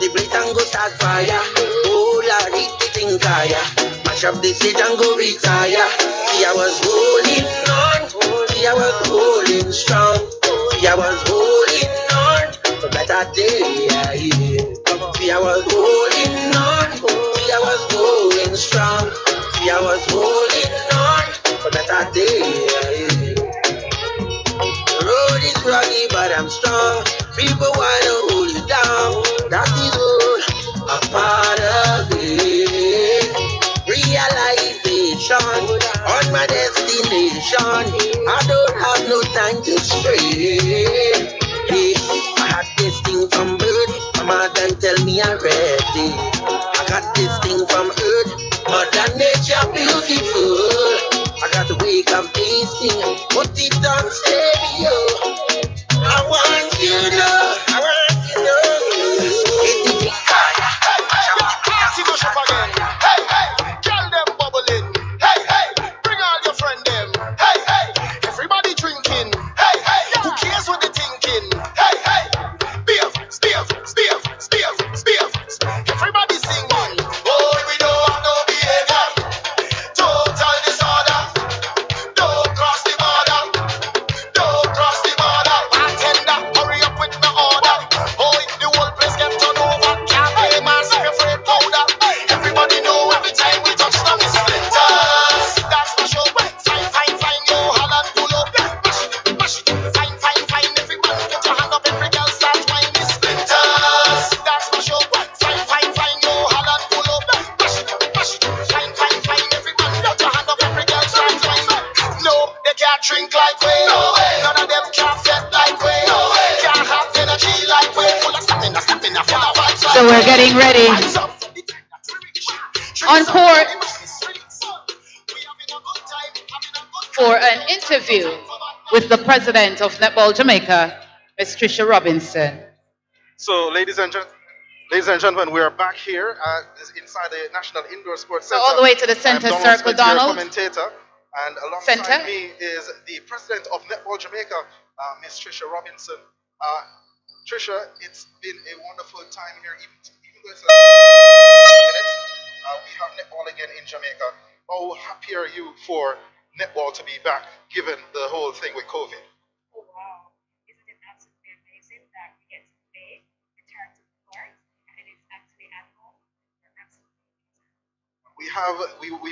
the plate and go start fire. Oh Lord, hit the thing fire. Mash up the stage and go retire. See, I was holding on. See, I was holding strong. See, I was holding on for better day. See, I was holding on. See, I was going strong. See, I was holding on for better day. The road is rocky, but I'm strong. People wanna hold you down. That is all a part of it. Realization on my destination. I don't have no time to stray. Hey, I had this thing from birth. My mother tell me I'm ready. I got this thing from earth. Mother nature beautiful. I got to wake up tasting, put it on stereo. I want you to know, I want you to know. It's the big fire. Party mash up again. Hey, hey, girl them bubbling. Hey, hey, bring all your friend them. Hey, hey, everybody drinking. Hey, hey, who cares what they thinking? Hey, hey, beer, beer, beer, beer, beer. Everybody singing. Oh, we don't have no behavior. Total disorder. Don't cross the border. Don't cross the border. Bartender, hurry up with the order. Oh, the whole place get turned over. Can't pay mass if you're afraid powder. Everybody know every time we touch them is splinters. That's for sure. Fine, fine, fine, yo, Holland pull up. Mash it, mash it. Fine, fine, fine. Everybody put your hand up. Every girl start whining is splinters. That's for sure. Fine, fine, fine, yo, Holland pull up. Mash it, mash it. Fine, fine, fine. Everybody put your hand up. Every girl start whining. No, they can't drink like we. No way. None of them can't flex like we. No way. Can't have energy like we. Full of stamina, stamina, full of vibes. So we're getting ready on court for an interview with the president of Netball Jamaica, Ms. Trisha Robinson. So, ladies and gentlemen, we are back here inside the National Indoor Sports So Center. all the way to the center I'm Donald circle, Smith, your Donald. commentator, and alongside Center. me is the president of Netball Jamaica, Ms. Trisha Robinson. Trisha, it's been a wonderful time here, even though it's minutes. We have netball again in Jamaica. How happy are you for netball to be back, given the whole thing with COVID? Oh wow, isn't it absolutely amazing that we get to play, return to the court, and it is actually at home? We're absolutely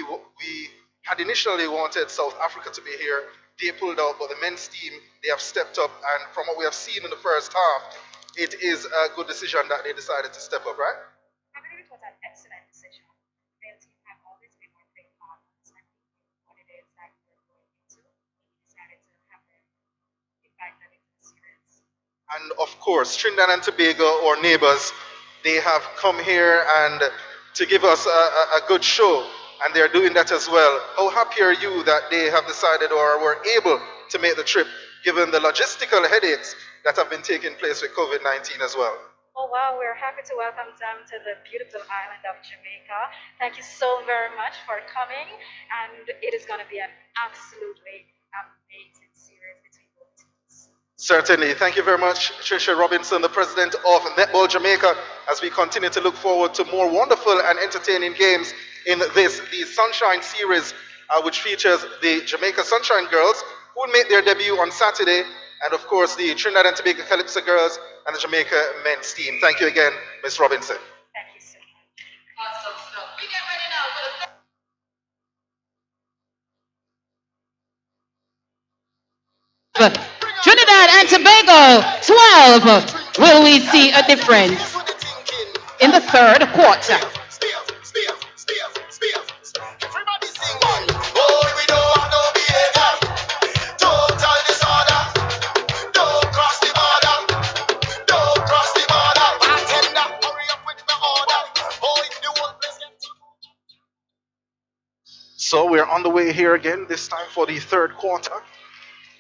amazing. We had initially wanted South Africa to be here. They pulled out, but the men's team, they have stepped up, and from what we have seen in the first half, it is a good decision that they decided to step up, right? I believe it was an excellent decision. The male team have always been one great partners, and what it is that we're going into, we decided to have them invite them into the series. And of course, Trinidad and Tobago, our neighbors, they have come here and to give us a good show, and they're doing that as well. How happy are you that they have decided or were able to make the trip, given the logistical headaches that have been taking place with COVID-19 as well? Oh wow, we're happy to welcome them to the beautiful island of Jamaica. Thank you so very much for coming, and it is going to be an absolutely amazing series between both teams. Certainly. Thank you very much, Trisha Robinson, the president of Netball Jamaica, as we continue to look forward to more wonderful and entertaining games in the Sunshine Series, which features the Jamaica Sunshine Girls, who will make their debut on Saturday, and of course the Trinidad and Tobago Calypso Girls and the Jamaica men's team. Thank you again, Ms. Robinson. Thank you so much. Awesome stuff. We get ready now for the Trinidad and Tobago 12. Will we see a difference in the third quarter? Everybody sing one. Oh, we don't have no behavior. Total disorder. Don't cross the border. Don't cross the border. Bartender, hurry up with the order. Oh, the whole place gets So we're on the way here again, this time for the third quarter.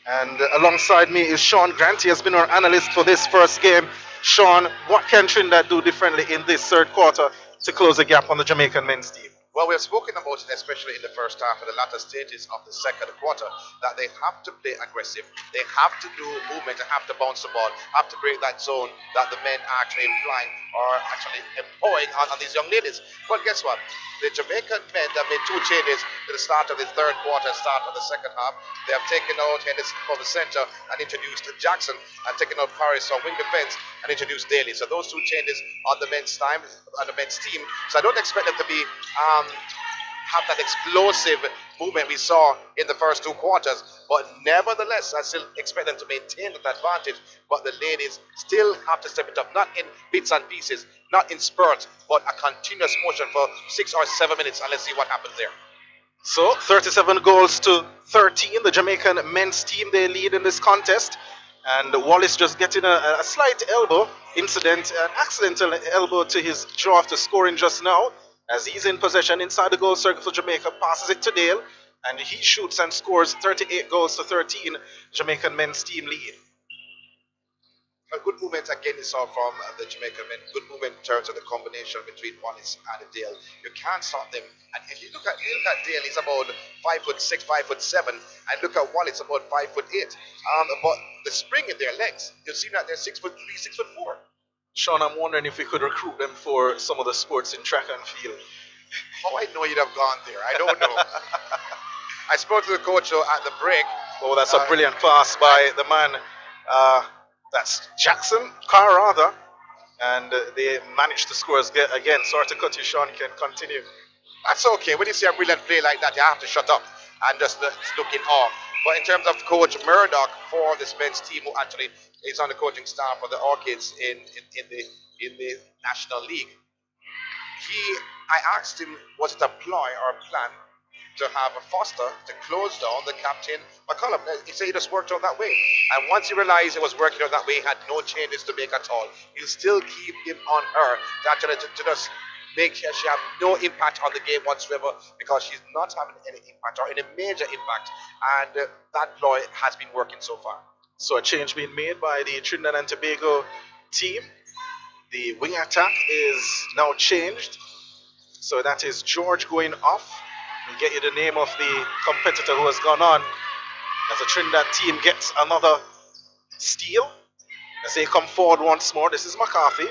And alongside me is Sean Grant. He has been our analyst for this first game. Sean, what can Trinidad do differently in this third quarter to close the gap on the Jamaican men's team? Well, we have spoken about it, especially in the first half and the latter stages of the second quarter, that they have to play aggressive. They have to do movement, they have to bounce the ball, have to break that zone that the men are actually implying are actually employing on these young ladies. But guess what? The Jamaican men have made two changes to the start of the third quarter, start of the second half. They have taken out Henderson from the center and introduced Jackson, and taken out Paris on wing defense and introduced Daly. So those two changes on the men's team. So I don't expect them to be have that explosive movement we saw in the first two quarters. But nevertheless, I still expect them to maintain that advantage. But the ladies still have to step it up, not in bits and pieces, not in spurts, but a continuous motion for 6 or 7 minutes, and let's see what happens there. So 37 goals to 13. The Jamaican men's team, they lead in this contest. And Wallace just getting a slight elbow incident, an accidental elbow to his jaw after scoring just now. As he's in possession inside the goal circle for Jamaica, passes it to Dale, and he shoots and scores 38 goals to 13. Jamaican men's team lead. A good movement again you saw from the Jamaican men. Good movement in terms of the combination between Wallace and Dale. You can't stop them. And if you look at Dale, he's about 5'6", 5'7", and look at Wallace, about 5'8". But the spring in their legs, you see that they're 6'3", 6'4". Sean, I'm wondering if we could recruit them for some of the sports in track and field. Oh, I know you'd have gone there. I don't know. I spoke to the coach at the break. Oh, that's a brilliant pass by the man. That's Jackson, Carr rather. And they managed to score again. Sorry to cut you, Sean. You can continue. That's okay. When you see a brilliant play like that, you have to shut up and just look in awe. But in terms of Coach Murdoch for this men's team, who actually is on the coaching staff for the Orchids in the National League, I asked him, was it a ploy or a plan to have a Foster to close down the captain McCollum? He said it just worked out that way. And once he realized it was working out that way, he had no changes to make at all. He'll still keep him on her to actually to just make sure she have no impact on the game whatsoever, because she's not having any impact or any major impact. And that ploy has been working so far. So a change being made by the Trinidad and Tobago team. The wing attack is now changed. So that is George going off. We'll get you the name of the competitor who has gone on as the Trinidad team gets another steal. As they come forward once more, this is McCarthy.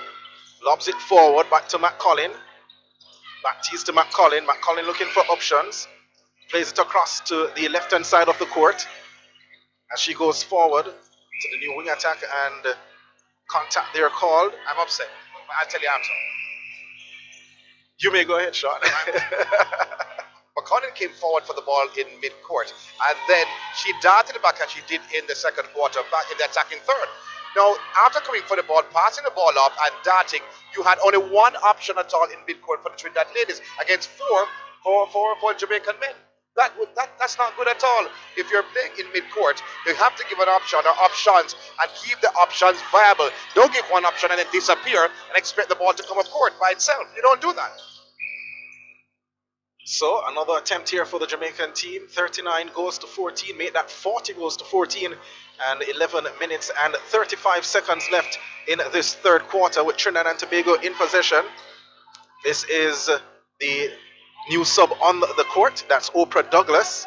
Lobs it forward back to McCollin. Back tees to McCollin. McCollin looking for options. Plays it across to the left-hand side of the court. As she goes forward to the new wing attack, and contact there called. I'm upset. I'll tell you after. You may go ahead, Sean. McCollin came forward for the ball in mid-court, and then she darted it back as she did in the second quarter, back in the attacking third. Now, after coming for the ball, passing the ball up and darting, you had only one option at all in mid-court for the Trinidad ladies against four for Jamaican men. That's not good at all. If you're playing in mid-court, you have to give an option or options and keep the options viable. Don't give one option and then disappear and expect the ball to come up court by itself. You don't do that. So another attempt here for the Jamaican team. 39 goes to 14. Make that 40 goes to 14. And 11 minutes and 35 seconds left in this third quarter with Trinidad and Tobago in possession. This is the new sub on the court. That's Oprah Douglas.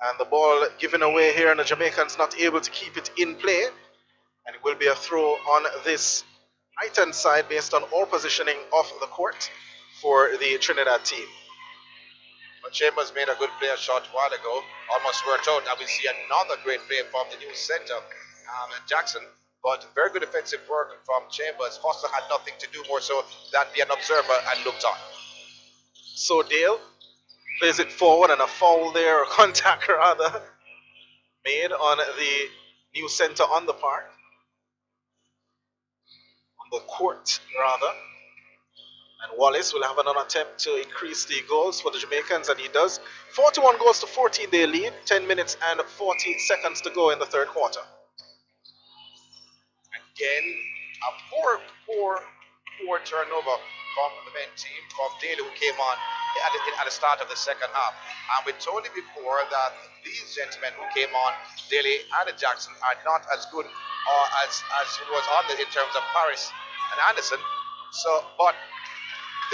And the ball given away here, and the Jamaicans not able to keep it in play. And it will be a throw on this right-hand side based on all positioning of the court for the Trinidad team. But Chambers made a good play a short while ago, almost worked out, and we see another great play from the new center, Jackson. But very good defensive work from Chambers. Foster had nothing to do more so than be an observer and looked on. So Dale plays it forward, and a foul there, or contact rather, made on the new center on the park. On the court, rather. And Wallace will have another attempt to increase the goals for the Jamaicans, and he does. 41 goes to 14, they lead. 10 minutes and 40 seconds to go in the third quarter. Again, a poor turnover from the men team, from Daly, who came on at the start of the second half. And we told you before that these gentlemen who came on, Daly and Jackson, are not as good as who was on in terms of Paris and Anderson. So, but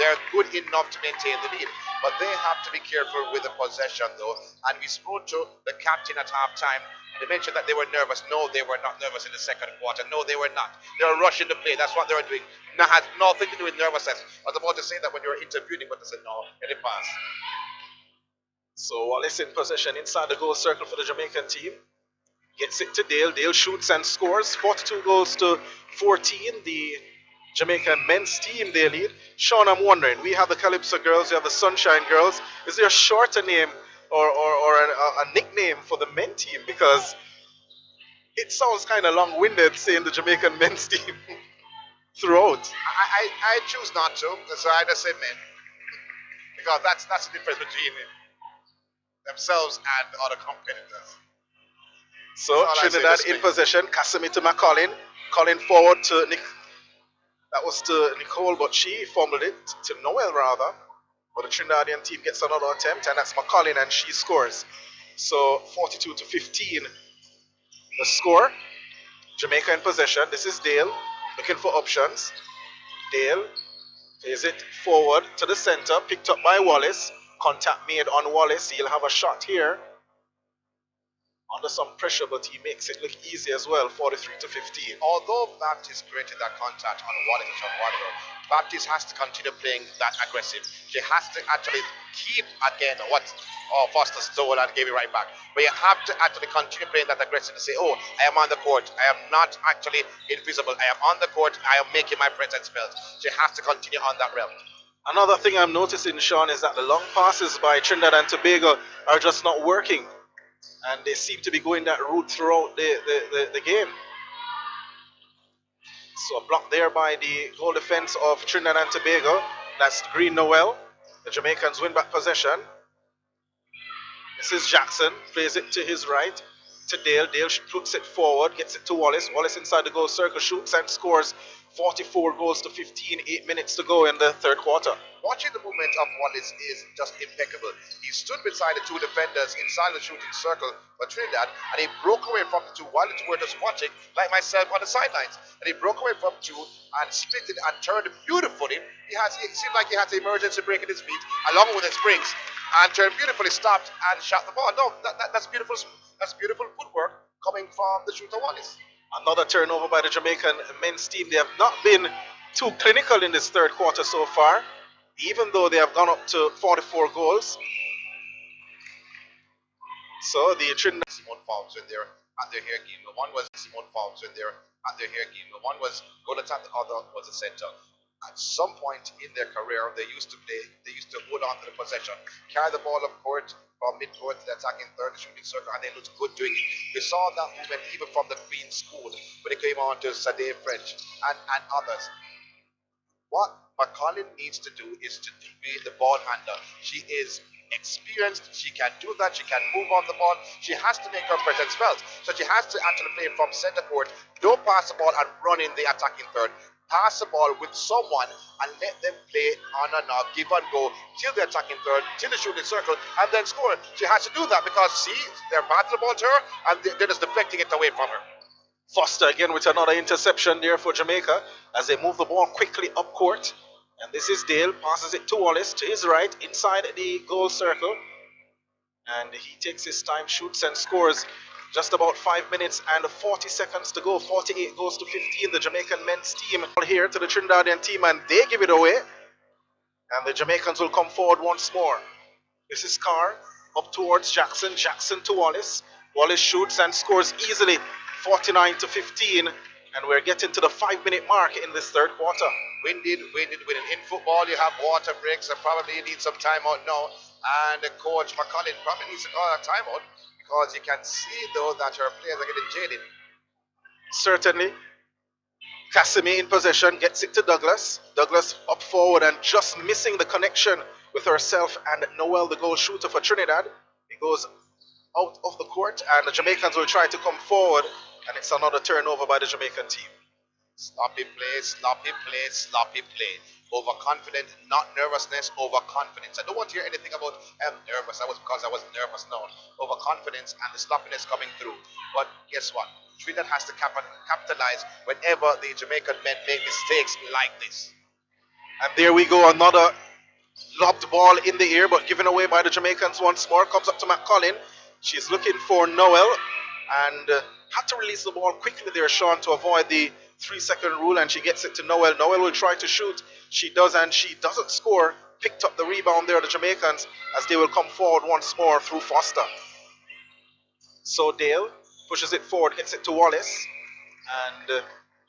they're good enough to maintain the lead. But they have to be careful with the possession, though. And we spoke to the captain at halftime. They mentioned that they were nervous. No, they were not nervous in the second quarter. No, they were not. They were rushing the play. That's what they were doing. Now has nothing to do with nervousness. I was about to say that when you were interviewing, but they said no, let it pass. So Wallace in possession inside the goal circle for the Jamaican team. Gets it to Dale. Dale shoots and scores. 42 goals to 14. The Jamaican men's team, they lead. Sean, I'm wondering, we have the Calypso girls, we have the Sunshine girls. Is there a shorter name or a nickname for the men team? Because it sounds kind of long-winded saying the Jamaican men's team throughout. I choose not to, so I just say men. Because that's the difference between themselves and other competitors. So Trinidad in possession. Casimir to McCollin. Colin forward to Nick. That was to Nicole, but she fumbled it to Noel rather. But the Trinidadian team gets another attempt, and that's McCollin, and she scores. So 42 to 15. The score. Jamaica in possession. This is Dale looking for options. Dale is it forward to the center, picked up by Wallace. Contact made on Wallace. He'll have a shot here. Under some pressure, but he makes it look easy as well, 43 to 15. Although Baptiste created that contact on Wallace a while ago, Baptiste has to continue playing that aggressive. She has to actually keep again what Foster stole and gave it right back. But you have to actually continue playing that aggressive and say, oh, I am on the court. I am not actually invisible. I am on the court. I am making my presence felt. She has to continue on that realm. Another thing I'm noticing, Sean, is that the long passes by Trinidad and Tobago are just not working. And they seem to be going that route throughout the game. So a block there by the goal defense of Trinidad and Tobago. That's Green Noel. The Jamaicans win back possession. This is Jackson. Plays it to his right. To Dale. Dale puts it forward. Gets it to Wallace. Wallace inside the goal circle. Shoots and scores. 44 goals to 15. 8 minutes to go in the third quarter. Watching the movement of Wallace is just impeccable. He stood beside the two defenders inside the shooting circle for Trinidad, and he broke away from the two while the two were just watching, like myself on the sidelines. And he broke away from two and split it and turned beautifully. It seemed like he had the emergency brake at his feet, along with his springs, and turned beautifully, stopped and shot the ball. No, that's beautiful. That's beautiful footwork coming from the shooter Wallace. Another turnover by the Jamaican men's team. They have not been too clinical in this third quarter so far, even though they have gone up to 44 goals. So the Trinidad Simone Forbes in there at their hair game. The one was Simone Forbes in there at their hair game. The one was Golatan, the other was the center. At some point in their career, they used to hold on to the possession, carry the ball up court from mid-court to the attacking third, shooting circle, and they looked good doing it. We saw that movement even from the Queen School when they came on to Sade French and others. What McCollin needs to do is to be the ball handler. She is experienced. She can do that. She can move on the ball. She has to make her presence felt. So she has to actually play from center court. Don't pass the ball and run in the attacking third. Pass the ball with someone and let them play on and off, give and go till the attacking third, till the shooting circle, and then score. She has to do that because, see, they're batting the ball to her and they're just deflecting it away from her. Foster again with another interception there for Jamaica as they move the ball quickly up court. And this is Dale, passes it to Wallace to his right inside the goal circle. And he takes his time, shoots and scores. Just about 5 minutes and 40 seconds to go. 48 goes to 15. The Jamaican men's team here to the Trinidadian team, and they give it away. And the Jamaicans will come forward once more. This is Carr up towards Jackson. Jackson to Wallace. Wallace shoots and scores easily. 49 to 15. And we're getting to the 5-minute mark in this third quarter. Winning. In football, you have water breaks and probably you need some timeout now. And Coach McCollin probably needs to call a timeout because you can see, though, that her players are getting jaded. Certainly. Casimir in possession, gets it to Douglas. Douglas up forward and just missing the connection with herself and Noel, the goal shooter for Trinidad. It goes out of the court, and the Jamaicans will try to come forward, and it's another turnover by the Jamaican team. Sloppy play. Overconfident, not nervousness, overconfidence. I don't want to hear anything about I'm nervous. I was nervous. No. Overconfidence and the sloppiness coming through. But guess what? Trinidad has to capitalize whenever the Jamaican men make mistakes like this. And there we go, another lobbed ball in the air, but given away by the Jamaicans once more. Comes up to McCollin. She's looking for Noel and had to release the ball quickly there, Sean, to avoid the 3-second rule, and she gets it to Noel. Noel will try to shoot. She does, and she doesn't score. Picked up the rebound there, the Jamaicans, as they will come forward once more through Foster. So Dale pushes it forward, gets it to Wallace, and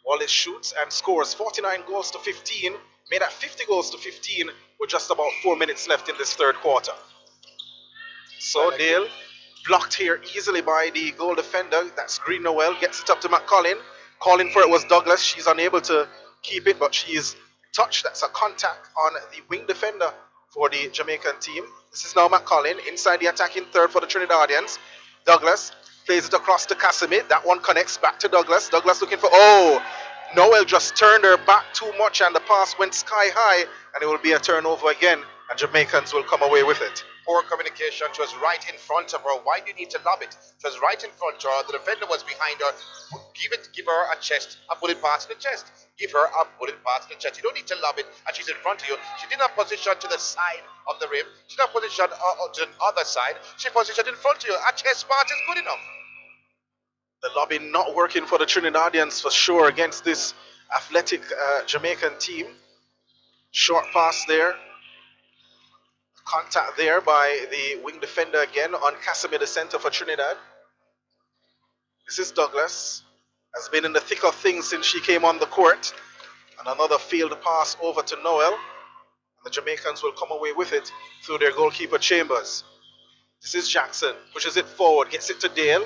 Wallace shoots and scores 49 goals to 15, made that 50 goals to 15 with just about 4 minutes left in this third quarter. So Dale blocked here easily by the goal defender. That's Green Noel. Gets it up to McCollin. Calling for it was Douglas. She's unable to keep it, but she's touched. That's a contact on the wing defender for the Jamaican team. This is now McCollin inside the attacking third for the Trinidadians. Douglas plays it across to Casimir. That one connects back to Douglas. Douglas looking for... Oh! Noel just turned her back too much and the pass went sky high, and it will be a turnover again, and Jamaicans will come away with it. Poor communication. She was right in front of her. Why do you need to lob it? She was right in front of her. The defender was behind her. Give her a chest, a bullet pass to the chest. Give her a bullet pass to the chest. You don't need to lob it, and she's in front of you. She did not position to the side of the rim. She did not position to the other side. She positioned in front of you. A chest pass is good enough. The lobbing not working for the Trinidadians for sure against this athletic Jamaican team. Short pass there. Contact there by the wing defender again on Casimir, the center for Trinidad. This is Douglas. Has been in the thick of things since she came on the court. And another failed pass over to Noel. And the Jamaicans will come away with it through their goalkeeper Chambers. This is Jackson. Pushes it forward. Gets it to Dale.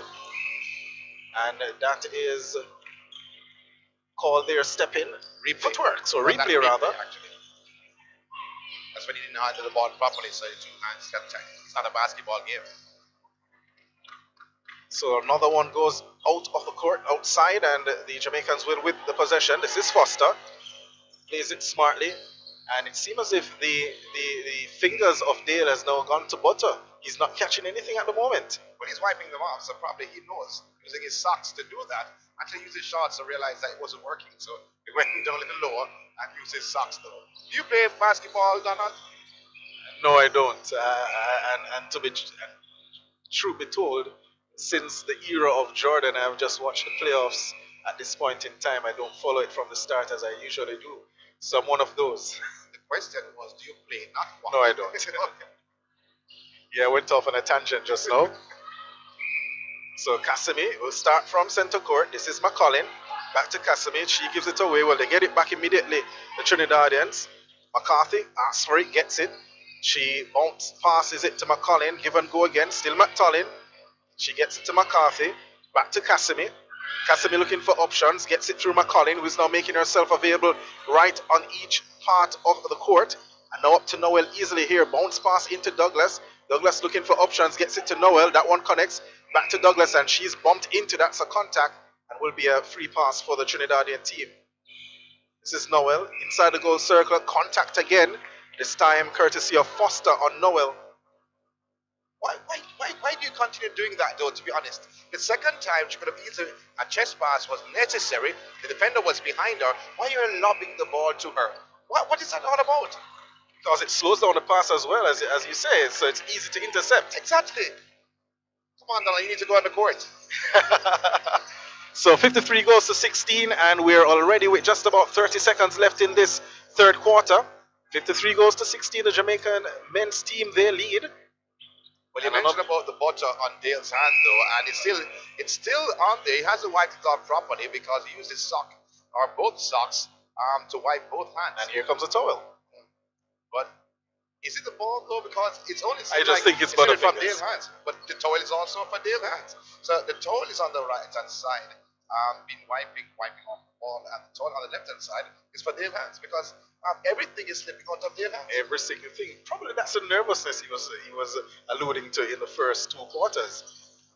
And that is called their step in. Footwork. So replay rather. Actually. That's when he didn't handle the ball properly, so it's 2 hands. It's not a basketball game. So another one goes out of the court, outside, and the Jamaicans will with the possession. This is Foster. Plays it smartly. And it seems as if the fingers of Dale has now gone to butter. He's not catching anything at the moment. Well, he's wiping them off, so probably he knows. Using his socks to do that. Actually used his shorts to realize that it wasn't working, so he went down a little lower and used his socks though. Do you play basketball, Donald? No, I don't. And to be truth be told, since the era of Jordan, I've just watched the playoffs at this point in time. I don't follow it from the start as I usually do. So I'm one of those. The question was, do you play, not watch? No, I don't. Yeah, I went off on a tangent just now. So Casimir will start from center court. This is McCollin. Back to Casimir. She gives it away. Well, they get it back immediately, the Trinidadians. McCarthy asks for it, gets it. She passes it to McCollin. Give and go again. Still McCollin. She gets it to McCarthy. Back to Casimir. Casimir looking for options. Gets it through McCollin, who is now making herself available right on each part of the court. And now up to Noel easily here. Bounce pass into Douglas. Douglas looking for options. Gets it to Noel. That one connects. Back to Douglas, and she's bumped into that's a contact and will be a free pass for the Trinidadian team. This is Noel inside the goal circle. Contact again. This time courtesy of Foster on Noel. Why do you continue doing that though, to be honest? The second time she could have easily, a chest pass was necessary. The defender was behind her. Why are you lobbing the ball to her? What is that all about? Because it slows down the pass as well, as you say, so it's easy to intercept. Exactly. Come on, Donald, you need to go on the court. So 53 goes to 16, and we're already with just about 30 seconds left in this third quarter. 53 goes to 16, the Jamaican men's team, they lead. Well, you mentioned about the butter on Dale's hand, though, and it's still on there. He hasn't wiped it off properly because he used his sock, or both socks, to wipe both hands. And here comes a towel. But is it the ball though? Because it's only I just think it's from Dale's hands, but the towel is also for Dale's hands. So the towel is on the right hand side, been wiping off the ball, and the towel on the left hand side is for Dale's hands because everything is slipping out of Dale's hands. Every single thing. Probably that's the nervousness he was alluding to in the first 2 quarters,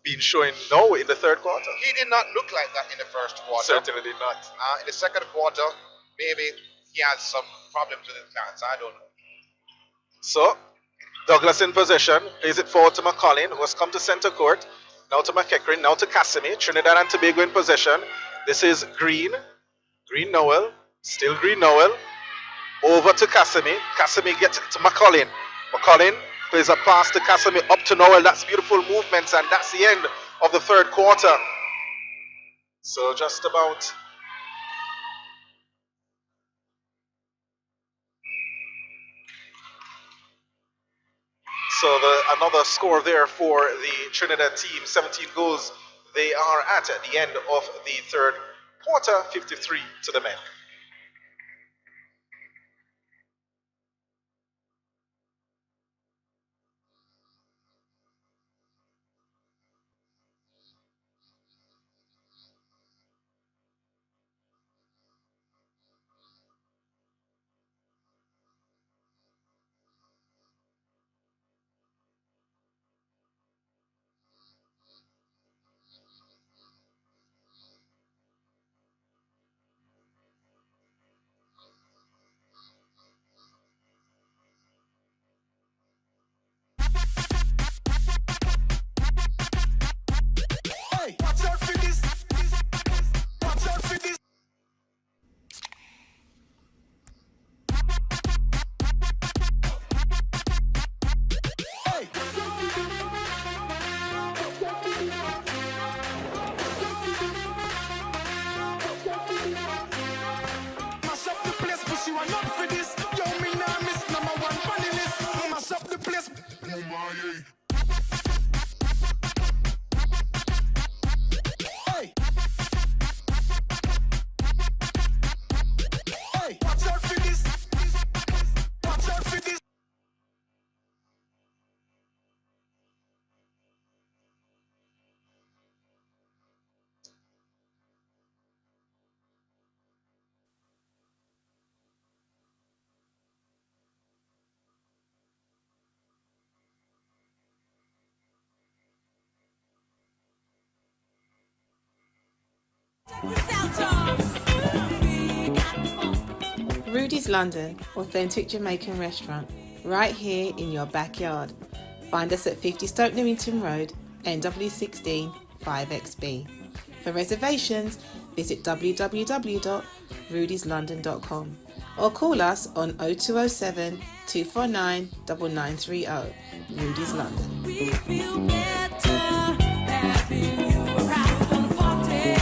being showing now in the third quarter. He did not look like that in the first quarter. Certainly did not. In the second quarter, maybe he has some problems with his hands. I don't know. So, Douglas in possession. Plays it forward to McCollin, who has come to center court. Now to McEachran, now to Casimir. Trinidad and Tobago in possession. This is Green. Green Noel. Still Green Noel. Over to Casimir. Casimir gets it to McCollin. McCollin plays a pass to Casimir up to Noel. That's beautiful movements, and that's the end of the third quarter. So just about. So another score there for the Trinidad team, 17 goals. They are at the end of the third quarter, 53 to the men. Hey, watch out for this. Watch out for this. Hey. Mash up the place, but you are not for this. Yo, me nah miss number one funny list. Mash up the place. Oh my. Hey. Hey, watch out for this. Watch out for this. Rudy's London, authentic Jamaican restaurant, right here in your backyard. Find us at 50 Stoke Newington Road, NW16 5XB. For reservations, visit www.rudyslondon.com or call us on 0207 249 9930. Rudy's London. We feel better having you around the party.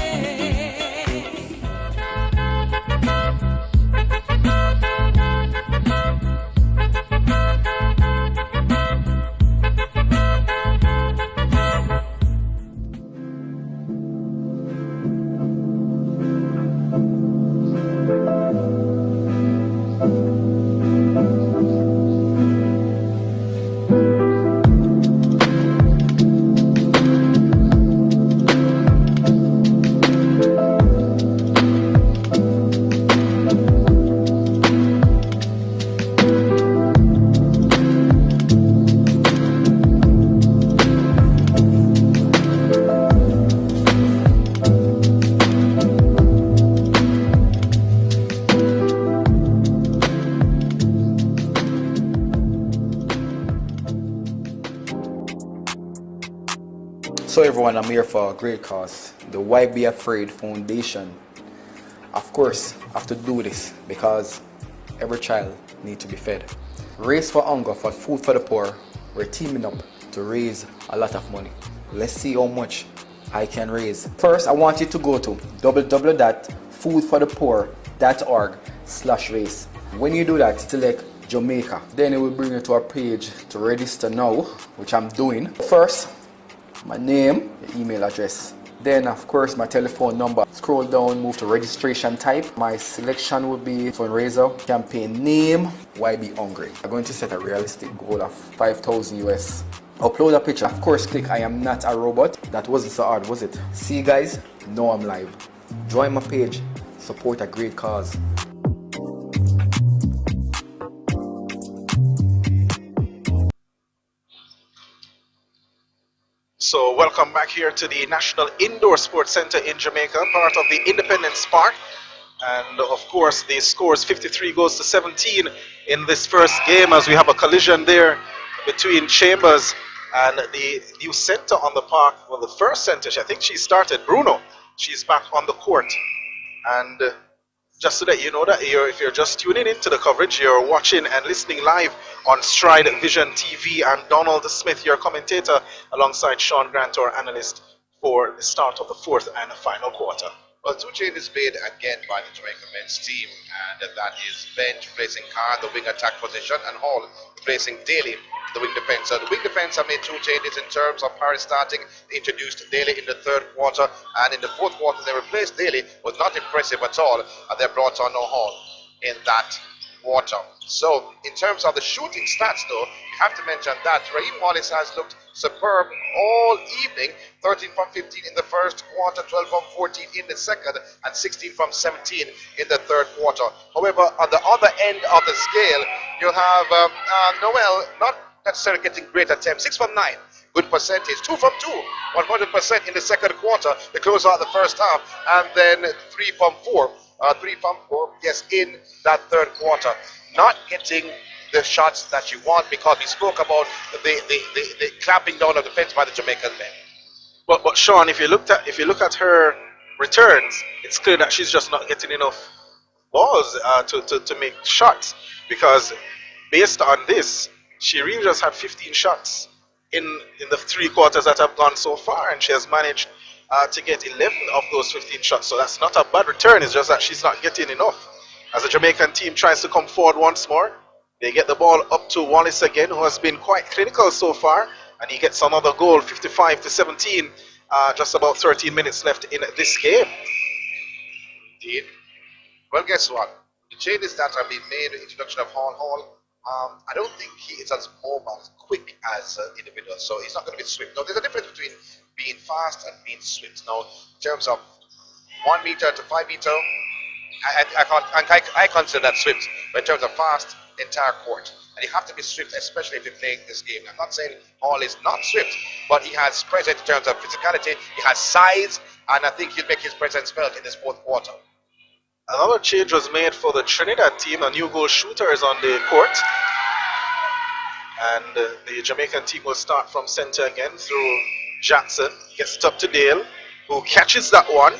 So everyone, I'm here for a great cause, the Why Be Afraid Foundation. Of course, I have to do this because every child needs to be fed. Race for Hunger, for Food for the Poor, we're teaming up to raise a lot of money. Let's see how much I can raise. First, I want you to go to www.foodforthepoor.org/race. When you do that, select Jamaica. Then it will bring you to a page to register now, which I'm doing. First, my name, email address. Then of course my telephone number. Scroll down, move to registration type. My selection will be fundraiser, campaign name, Why Be Hungry. I'm going to set a realistic goal of 5,000 US. Upload a picture. Of course click I am not a robot. That wasn't so hard, was it? See you guys, now I'm live. Join my page, support a great cause. So welcome back here to the National Indoor Sports Center in Jamaica, part of the Independence Park. And of course the score is 53 goes to 17 in this first game, as we have a collision there between Chambers and the new center on the park. Well, the first center, I think she started, Bruno. She's back on the court. And Just to let you know that if you're just tuning into the coverage, you're watching and listening live on Stride Vision TV, and Donald Smith, your commentator, alongside Sean Grant, our analyst, for the start of the fourth and final quarter. Well, two changes made again by the Jamaica men's team, and that is Bench replacing Carr, the wing attack position, and Hall replacing Daly, the wing defense. So the wing defense have made two changes in terms of Paris starting. They introduced Daly in the third quarter, and in the fourth quarter they replaced Daly. Was not impressive at all, and they brought on no Hall in that quarter. So in terms of the shooting stats, though, you have to mention that Raheem Wallace has looked superb all evening. 13 from 15 in the first quarter, 12 from 14 in the second, and 16 from 17 in the third quarter. However, on the other end of the scale, you have Noel not necessarily getting great attempts. 6 from 9, good percentage. 2 from 2, 100% in the second quarter to close out the first half, and then 3 from 4. 3 from 4, yes, in that third quarter. Not getting the shots that you want, because we spoke about the clamping down of defense by the Jamaican men. But Sean, if you look at her returns, it's clear that she's just not getting enough balls to make shots, because based on this, she really just had 15 shots in the three quarters that have gone so far, and she has managed to get 11 of those 15 shots. So that's not a bad return. It's just that she's not getting enough. As the Jamaican team tries to come forward once more, they get the ball up to Wallace again, who has been quite clinical so far, and he gets another goal, 55-17. Just about 13 minutes left in this game. Indeed. Well, guess what? The changes that have been made, the introduction of Hall, I don't think he is as mobile, as quick as individuals, so he's not going to be swift. Now, there's a difference between being fast and being swift. Now, in terms of 1 meter to 5 meter, I consider that swift, but in terms of fast, the entire court. And you have to be swift, especially if you're playing this game. I'm not saying Hall is not swift, but he has presence in terms of physicality, he has size, and I think he'll make his presence felt in this fourth quarter. Another change was made for the Trinidad team. A new goal shooter is on the court. And the Jamaican team will start from center again through Jackson. Gets it up to Dale, who catches that one.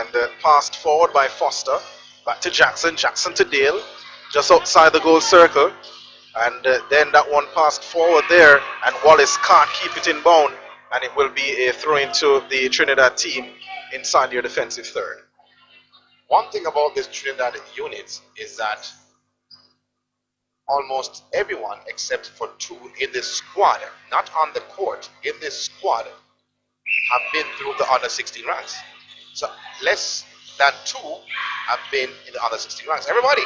And passed forward by Foster. Back to Jackson. Jackson to Dale, just outside the goal circle. And then that one passed forward there, and Wallace can't keep it in bound. And it will be a throw into the Trinidad team inside their defensive third. One thing about this Trinidad unit is that almost everyone except for two in this squad, not on the court, in this squad, have been through the under 16 ranks. So less than two have been in the under 16 ranks. Everybody,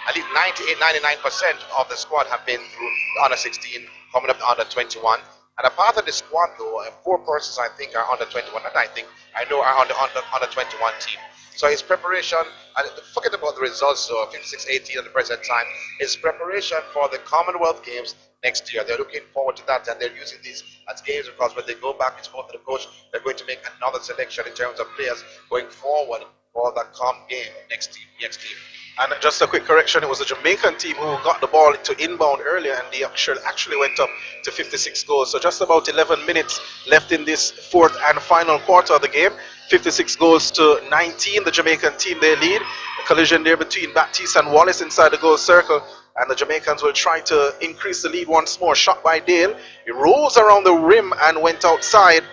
at least 98-99% of the squad have been through the under 16, coming up to under 21. And a part of the squad, though, 4 persons I think are under 21, and I know are on the under 21 team. So his preparation, and forget about the results, so 56-18 at the present time, his preparation for the Commonwealth Games next year. They're looking forward to that, and they're using these as games because when they go back and spoke to the coach, they're going to make another selection in terms of players going forward for the Com game next year. And just a quick correction, it was the Jamaican team who got the ball to inbound earlier, and they actually went up to 56 goals. So just about 11 minutes left in this fourth and final quarter of the game. 56 goals to 19, the Jamaican team, they lead. A collision there between Baptiste and Wallace inside the goal circle, and the Jamaicans will try to increase the lead once more. Shot by Dale, he rolls around the rim and went outside,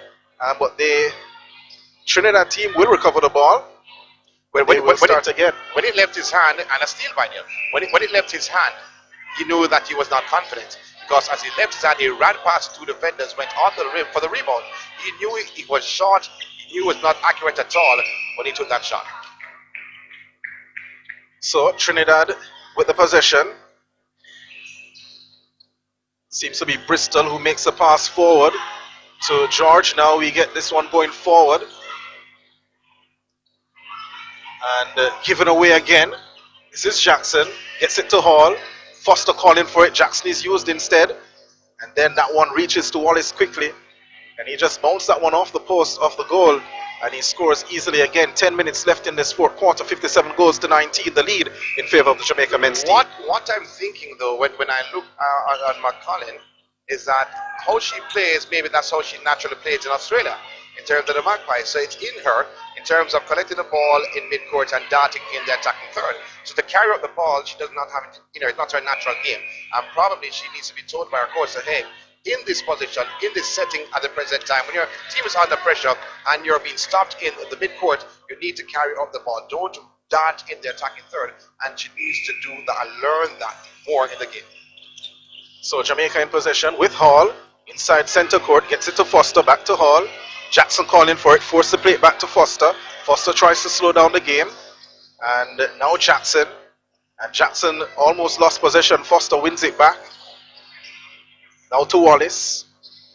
but the Trinidad team will recover the ball. When it left his hand, and a steal by Neil, when it left his hand, he knew that he was not confident, because as he left his hand, he ran past 2 defenders, went on the rim for the rebound. He knew it was short, he knew it was not accurate at all when he took that shot. So Trinidad with the possession. Seems to be Bristol who makes a pass forward to George. Now we get this one going forward. And given away again. This is Jackson. Gets it to Hall. Foster calling for it. Jackson is used instead. And then that one reaches to Wallace quickly. And he just bounced that one off the post of the goal. And he scores easily again. 10 minutes left in this fourth quarter. 57 goals to 19. The lead in favor of the Jamaica men's team. What I'm thinking, though, when I look at McCollin, is that how she plays, maybe that's how she naturally plays in Australia. in terms of the Magpies. So it's in her in terms of collecting the ball in midcourt and darting in the attacking third. So to carry up the ball, she does not have it, it's not her natural game. And probably she needs to be told by her coach that, hey, in this position, in this setting at the present time, when your team is under pressure and you're being stopped in the midcourt, you need to carry up the ball. Don't dart in the attacking third. And she needs to do that and learn that more in the game. So Jamaica in possession with Hall. Inside center court, gets it to Foster, back to Hall. Jackson calling for it, forced to play it back to Foster. Foster tries to slow down the game. And now Jackson. And Jackson almost lost possession. Foster wins it back. Now to Wallace.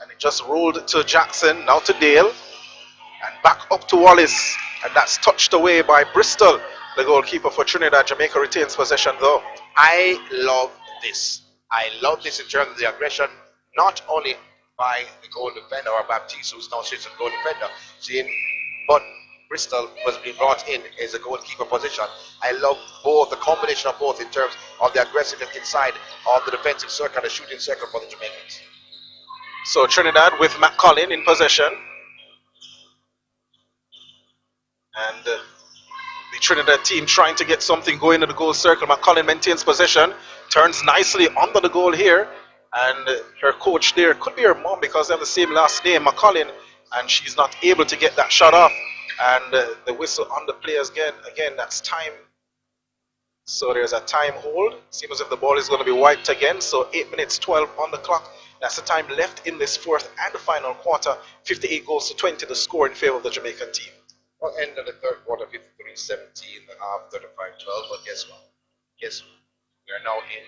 And it just rolled to Jackson. Now to Dale. And back up to Wallace. And that's touched away by Bristol, the goalkeeper for Trinidad. Jamaica retains possession though. I love this. I love this in terms of the aggression, not only by the goal defender or Baptiste, who's now sits in goal defender, but Bristol was being brought in as a goalkeeper position. I love both, the combination of both in terms of the aggressiveness inside of the defensive circle and the shooting circle for the Jamaicans. So Trinidad with McCollin in possession. And the Trinidad team trying to get something going in the goal circle. McCollin maintains possession, turns nicely under the goal here. And her coach there could be her mom because they have the same last name, McCollin, and she's not able to get that shot off. And the whistle on the players again, that's time. So there's a time hold. Seems as if the ball is going to be wiped again. So 8 minutes 12 on the clock. That's the time left in this fourth and the final quarter. 58 goals to 20, the score in favor of the Jamaican team. Well, end of the third quarter, 53-17, the half 35-12. But guess what? We are now in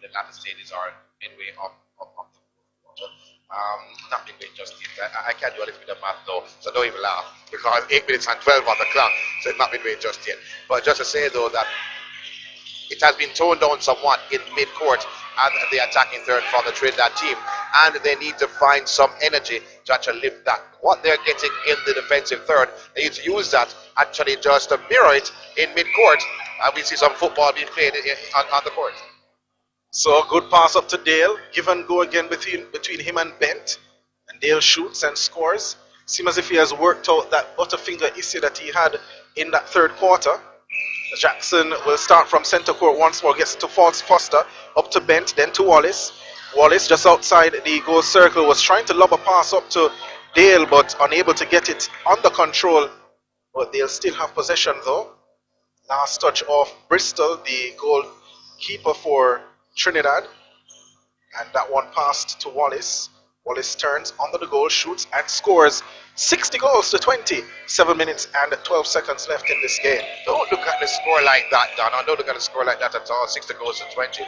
the latter stages or midway of the fourth quarter. Not midway just yet. I can't do a little bit of math though, so don't even laugh because 8 minutes and 12 on the clock, so it's not midway just yet. But just to say though that it has been toned down somewhat in mid-court and the attacking third from the Trinidad team, and they need to find some energy to actually lift that. What they're getting in the defensive third, they need to use that actually just to mirror it in mid-court, and we see some football being played on the court. So a good pass up to Dale. Give and go again between him and Bent. And Dale shoots and scores. Seems as if he has worked out that butterfinger issue that he had in that third quarter. Jackson will start from center court once more. Gets to Foster. Up to Bent, then to Wallace. Wallace just outside the goal circle was trying to lob a pass up to Dale but unable to get it under control. But they'll still have possession though. Last touch of Bristol, the goalkeeper for Trinidad, and that one passed to Wallace. Wallace turns under the goal, shoots and scores. 60 goals to 20. 7 minutes and 12 seconds left in this game. Don't look at the score like that, Don. Don't look at the score like that at all. 60 goals to 20.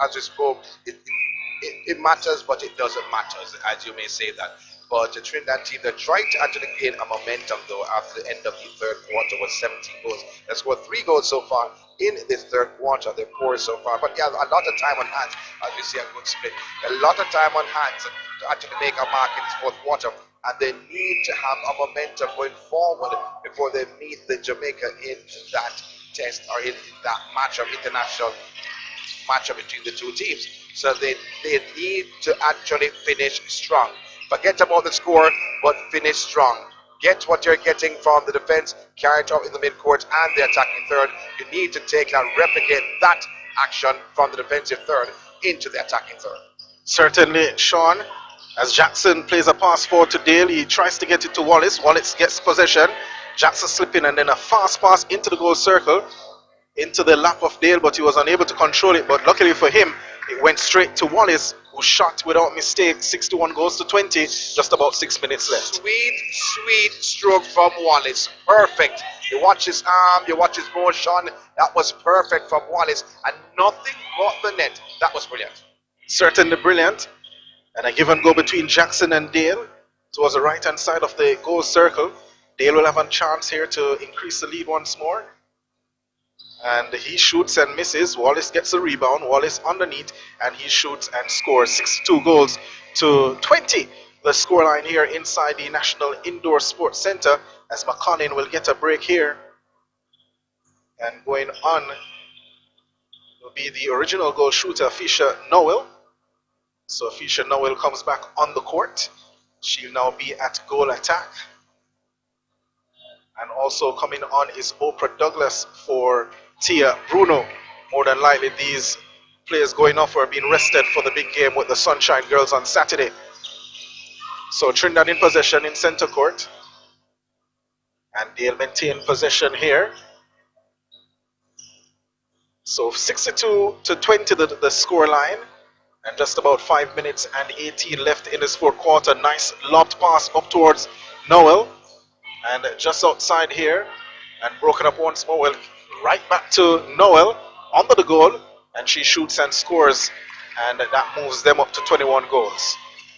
As we spoke, it matters, but it doesn't matter, as you may say that. But the Trinidad team, they're trying to actually gain a momentum, though, after the end of the third quarter was 17 goals. They scored 3 goals so far in this third quarter. They've scored so far. But yeah, a lot of time on hands, as we see a good split. A lot of time on hands to actually make a mark in this fourth quarter. And they need to have a momentum going forward before they meet the Jamaica in that test or in that matchup, international matchup between the two teams. So they need to actually finish strong. Forget about the score, but finish strong. Get what you're getting from the defense, carry it out in the midcourt and the attacking third. You need to take and replicate that action from the defensive third into the attacking third. Certainly, Sean. As Jackson plays a pass forward to Dale, he tries to get it to Wallace. Wallace gets possession. Jackson slipping and then a fast pass into the goal circle, into the lap of Dale, but he was unable to control it. But luckily for him, it went straight to Wallace, who shot without mistake. 61 goals to 20, just about 6 minutes left. Sweet stroke from Wallace. Perfect. You watch his arm, you watch his motion. That was perfect from Wallace, and nothing but the net. That was brilliant. Certainly brilliant. And a give and go between Jackson and Dale towards the right hand side of the goal circle. Dale will have a chance here to increase the lead once more. And he shoots and misses. Wallace gets a rebound. Wallace underneath, and he shoots and scores. 62 goals to 20. The scoreline here inside the National Indoor Sports Center, as McConnell will get a break here. And going on will be the original goal shooter, Fisher Noel. So Fisher Noel comes back on the court. She'll now be at goal attack. And also coming on is Oprah Douglas for Tia Bruno. More than likely, these players going off are being rested for the big game with the Sunshine Girls on Saturday. So Trinidad in possession in center court. And they'll maintain possession here. So 62-20 the score line. And just about 5 minutes and 18 left in this fourth quarter. Nice lobbed pass up towards Noel. And just outside here. And broken up once more. Well, right back to Noel. Under the goal. And she shoots and scores. And that moves them up to 21 goals.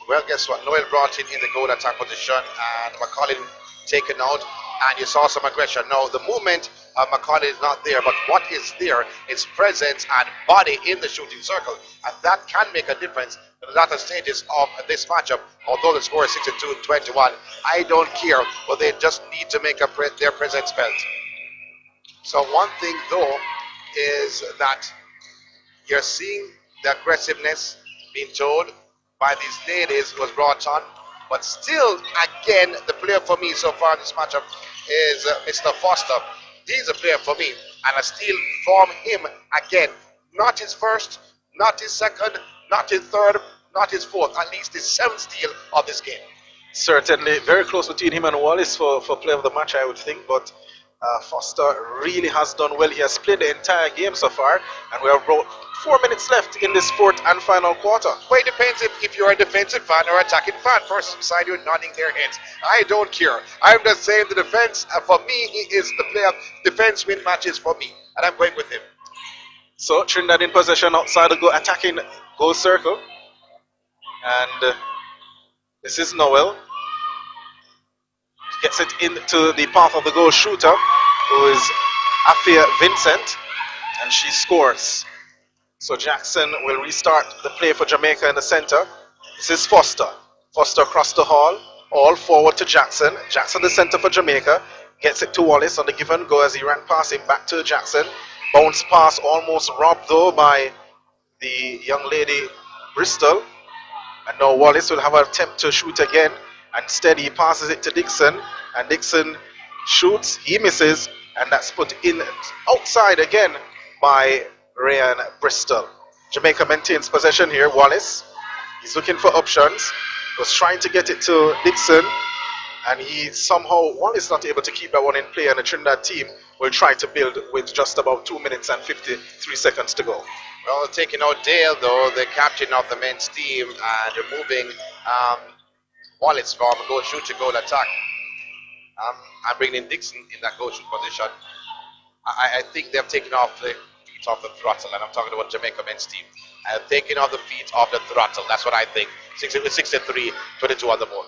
Well, guess what? Noel brought in the goal attack position, and McCollin taken out, and you saw some aggression. Now, the movement of McCollin is not there, but what is there is presence and body in the shooting circle, and that can make a difference in the latter stages of this matchup. Although the score is 62-21, I don't care, but they just need to make their presence felt. So one thing, though, is that you're seeing the aggressiveness being told by these ladies was brought on, but still, again, the player for me so far in this matchup is Mr. Foster. He's a player for me, and a steal from him again. Not his first, not his second, not his third, not his fourth, at least his seventh steal of this game. Certainly, very close between him and Wallace for player of the match, I would think, but Foster really has done well. He has played the entire game so far, and we have about 4 minutes left in this fourth and final quarter. Well, it depends if you're a defensive fan or attacking fan. First beside you nodding their heads. I don't care. I'm just saying the defense, for me, he is the player. Defense win matches for me, and I'm going with him. So Trinidad in possession outside the goal, attacking goal circle. And this is Noel. Gets it into the path of the goal shooter, who is Afia Vincent, and she scores. So Jackson will restart the play for Jamaica in the center. This is Foster. Foster across the hall, all forward to Jackson. Jackson the center for Jamaica. Gets it to Wallace on the give and go as he ran past him back to Jackson. Bounce pass almost robbed though by the young lady Bristol. And now Wallace will have an attempt to shoot again. And instead he passes it to Dixon. And Dixon shoots, he misses. And that's put in outside again by Ryan Bristol. Jamaica maintains possession here. Wallace, he's looking for options. Was trying to get it to Dixon. And he somehow, Wallace not able to keep that one in play. And the Trinidad team will try to build with just about 2 minutes and 53 seconds to go. Well, taking out Dale, though, the captain of the men's team, and removing Wallace from goal shoot to goal attack. I'm bringing in Dixon in that goal shoot position. I think they've taken off the feet off the throttle, and I'm talking about Jamaica men's team. Taking off the feet off the throttle. That's what I think. 63, 22 on the board.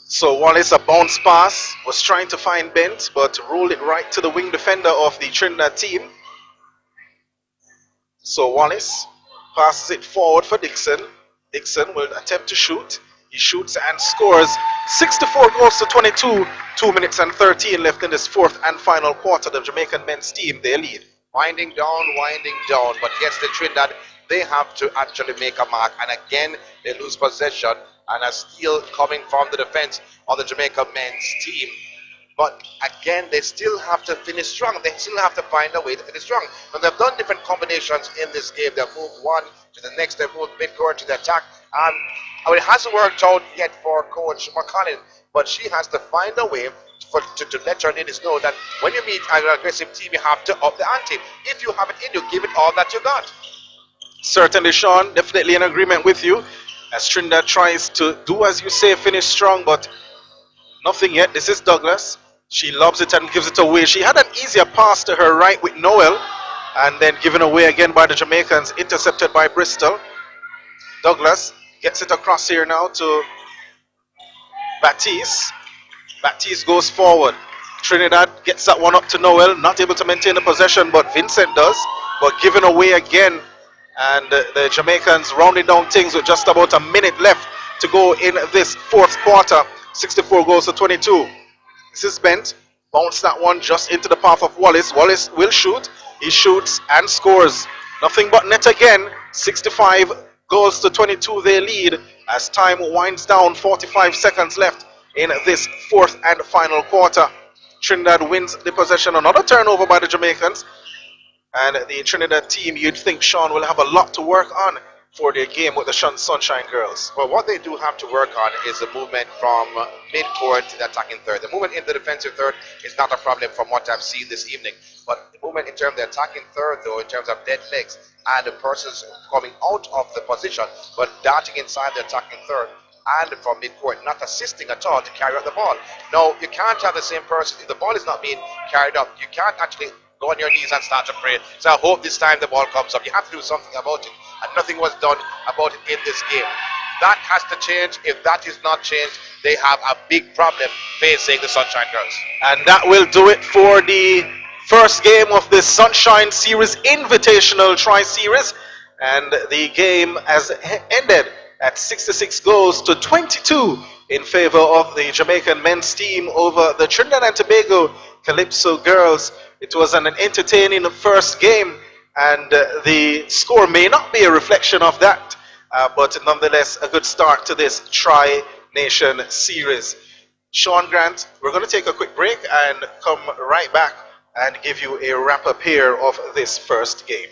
So Wallace, a bounce pass, was trying to find Bent, but rolled it right to the wing defender of the Trinidad team. So Wallace passes it forward for Dixon. Dixon will attempt to shoot. He shoots and scores. 64 goals to 22. 2 minutes and 13 left in this fourth and final quarter. The Jamaican men's team, they lead. Winding down, but gets the Trinidad. They have to actually make a mark, and again they lose possession, and a steal coming from the defense of the Jamaica men's team. But again, they still have to finish strong. They still have to find a way to finish strong. And they've done different combinations in this game. They've moved one to the next, they've moved midcourt to the attack. It hasn't worked out yet for Coach McCollin, but she has to find a way to let her ladies know that when you meet an aggressive team, you have to up the ante. If you have it in you, give it all that you got. Certainly, Sean, definitely in agreement with you. As Trinidad tries to do as you say, finish strong, but nothing yet. This is Douglas. She lobs it and gives it away. She had an easier pass to her right with Noel, and then given away again by the Jamaicans, intercepted by Bristol. Douglas gets it across here now to Baptiste. Baptiste goes forward. Trinidad gets that one up to Noel, not able to maintain the possession, but Vincent does, but given away again. And the Jamaicans rounding down things with just about a minute left to go in this fourth quarter. 64 goals to 22. This is Bent. Bounce that one just into the path of Wallace. Wallace will shoot. He shoots and scores. Nothing but net again. 65 goals to 22 they lead as time winds down. 45 seconds left in this fourth and final quarter. Trinidad wins the possession. Another turnover by the Jamaicans. And the Trinidad team, you'd think, Sean, will have a lot to work on for their game with the Sunshine Girls. Well, what they do have to work on is the movement from mid-court to the attacking third. The movement in the defensive third is not a problem from what I've seen this evening. But the movement in terms of the attacking third, though, in terms of dead legs and the persons coming out of the position, but darting inside the attacking third and from mid-court, not assisting at all to carry out the ball. No, you can't have the same person. If the ball is not being carried up, you can't actually go on your knees and start to pray. So I hope this time the ball comes up. You have to do something about it. And nothing was done about it in this game. That has to change. If that is not changed, they have a big problem facing the Sunshine Girls. And that will do it for the first game of the Sunshine Series Invitational Tri-Series. And the game has ended at 66 goals to 22 in favor of the Jamaican men's team over the Trinidad and Tobago Calypso Girls. It was an entertaining first game, and the score may not be a reflection of that, but nonetheless a good start to this Tri-Nation Series. Sean Grant, we're going to take a quick break and come right back and give you a wrap-up here of this first game.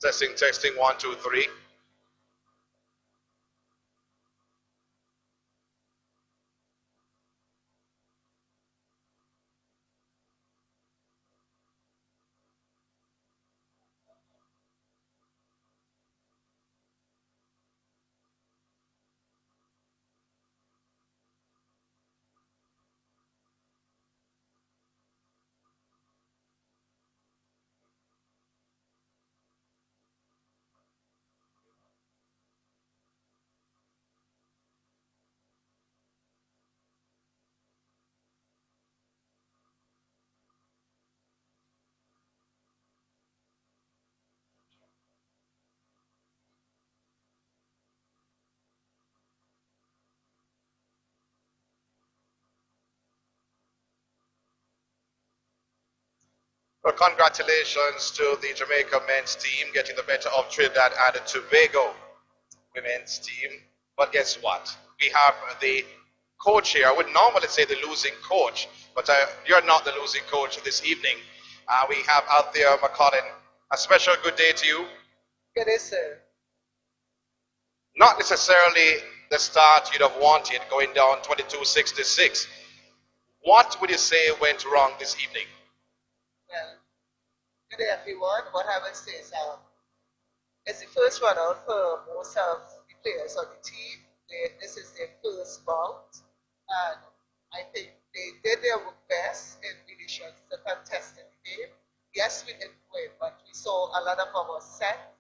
Testing, testing, 1, 2, 3. Well, congratulations to the Jamaica men's team getting the better of Trinidad and Tobago women's team. But guess what? We have the coach here. I would normally say the losing coach, but you're not the losing coach this evening. We have Althea McCollin. A special good day to you. Good day, sir. Not necessarily the start you'd have wanted, going down 22-66. What would you say went wrong this evening? Well, good day, everyone. What I would say is it's the first run out for most of the players on the team. This is their first bout, and I think they did their best in relation to contesting the game. Yes, we didn't win, but we saw a lot of our sets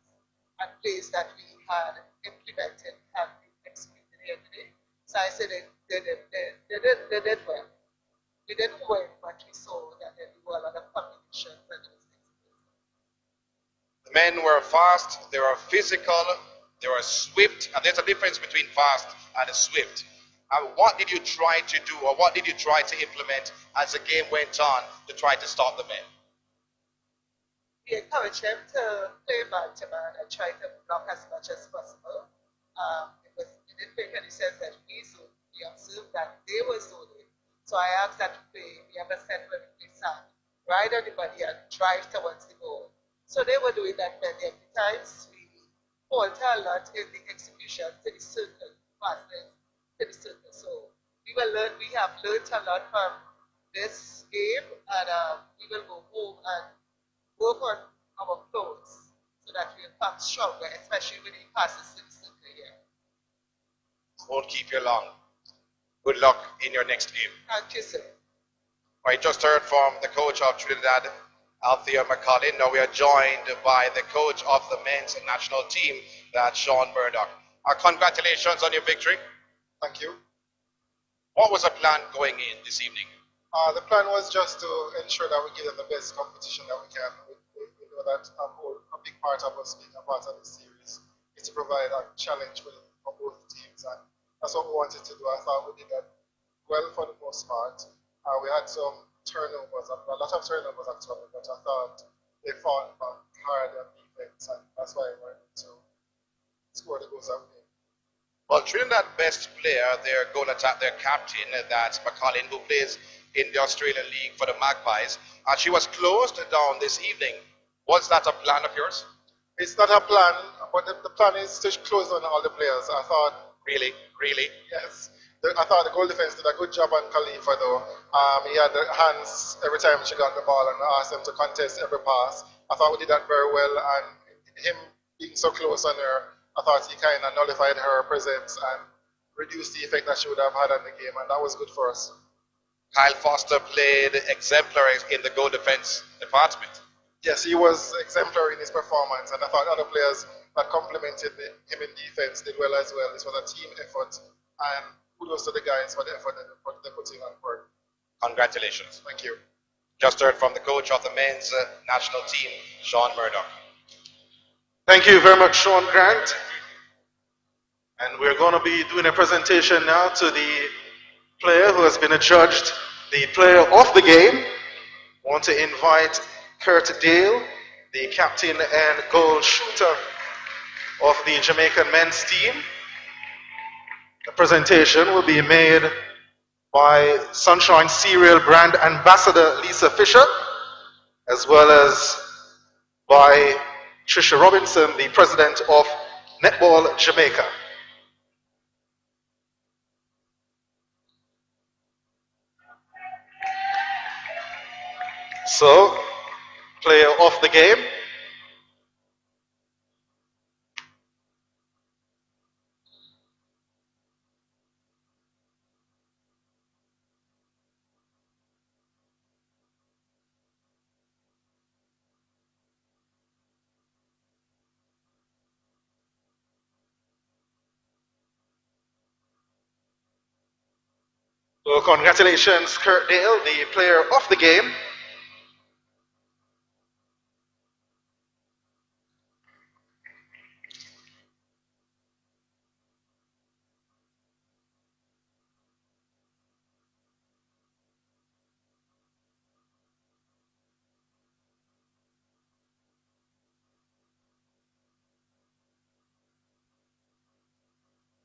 and plays that we had implemented have been executed here today. So I said they did well. We didn't win, but we saw that there were a lot of combinations and The men were fast, they were physical, they were swift, and there's a difference between fast and swift. What did you try to do, or what did you try to implement as the game went on to try to stop the men? we encourage them to play man to man and try to block as much as possible. Because it didn't make any sense that we observed that they were zoning. So I asked that we have a set where we play sand, ride on the body and drive towards the goal. So they were doing that many times. We falter a lot in the execution to the circle, passes to the circle. So we have learned a lot from this game, and we will go home and work on our clothes so that we'll come stronger, especially when it passes to the circle here. Won't keep you long. Good luck in your next game. Thank you, sir. I just heard from the coach of Trinidad, Althea McCollin. Now we are joined by the coach of the men's national team, that's Sean Murdoch. Congratulations on your victory. Thank you. What was the plan going in this evening? The plan was just to ensure that we give them the best competition that we can. We know that a big part of us being a part of this series is to provide a challenge for both teams, and that's what we wanted to do. I thought we did that well for the most part. We had some turnovers, a lot of turnovers actually, but I thought they fought back hard on defense, and that's why we were able to score the goals that we did. Well, Trinidad best player, their goal attack, their captain, that's McCollin, who plays in the Australian League for the Magpies. She was closed down this evening. Was that a plan of yours? It's not a plan, but the plan is to close on all the players. I thought. Really? Yes. I thought the goal defense did a good job on Khalifa though. He had the hands every time she got the ball and asked him to contest every pass. I thought we did that very well, and him being so close on her, I thought he kind of nullified her presence and reduced the effect that she would have had on the game, and that was good for us. Kyle Foster played exemplary in the goal defense department. Yes, he was exemplary in his performance, and I thought other players that complemented him in defense did well as well. This was a team effort, and kudos to the guys for the effort that they put in on board. Congratulations. Thank you. Just heard from the coach of the men's national team, Sean Murdoch. Thank you very much, Sean Grant. And we're going to be doing a presentation now to the player who has been adjudged the player of the game. I want to invite Kurt Dale, the captain and goal shooter of the Jamaican men's team. The presentation will be made by Sunshine Cereal brand ambassador Lisa Fisher, as well as by Trisha Robinson, the president of Netball Jamaica. So, player of the game. So congratulations, Kurt Dale, the player of the game.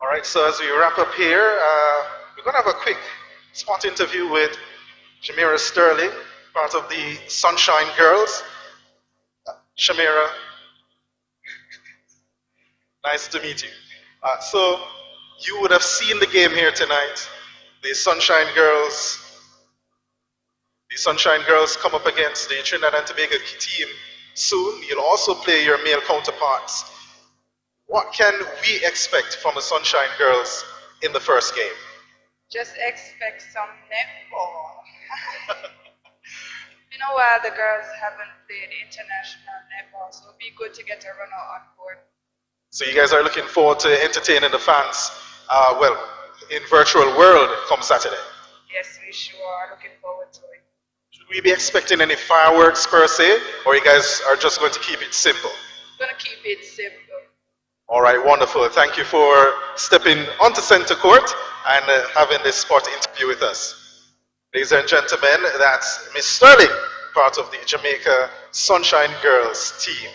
All right, so as we wrap up here, we're going to have a quick spot interview with Jamira Sterling, part of the Sunshine Girls. Shamira, nice to meet you. So you would have seen the game here tonight. The Sunshine Girls come up against the Trinidad and Tobago team soon. You'll also play your male counterparts. What can we expect from the Sunshine Girls in the first game? Just expect some netball. You know why the girls haven't played international netball, so it'll be good to get a runner on board. So you guys are looking forward to entertaining the fans, in virtual world come Saturday. Yes, we sure are looking forward to it. Should we be expecting any fireworks per se, or you guys are just going to keep it simple? We're gonna keep it simple. All right, wonderful. Thank you for stepping onto center court and having this spot interview with us. Ladies and gentlemen, that's Miss Sterling, part of the Jamaica Sunshine Girls team.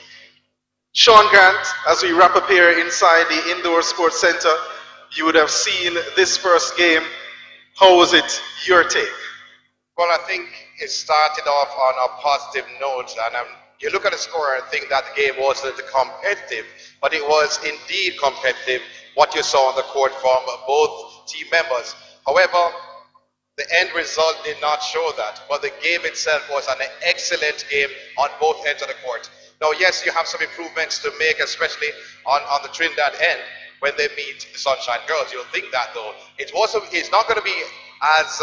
Sean Grant, as we wrap up here inside the Indoor Sports Center, you would have seen this first game. How was it, your take? Well, I think it started off on a positive note, and you look at the score and think that the game wasn't competitive, but it was indeed competitive, what you saw on the court from both team members. However, the end result did not show that, but the game itself was an excellent game on both ends of the court. Now, yes, you have some improvements to make, especially on the Trinidad end when they meet the Sunshine Girls. You'll think that, though. It's not going to be as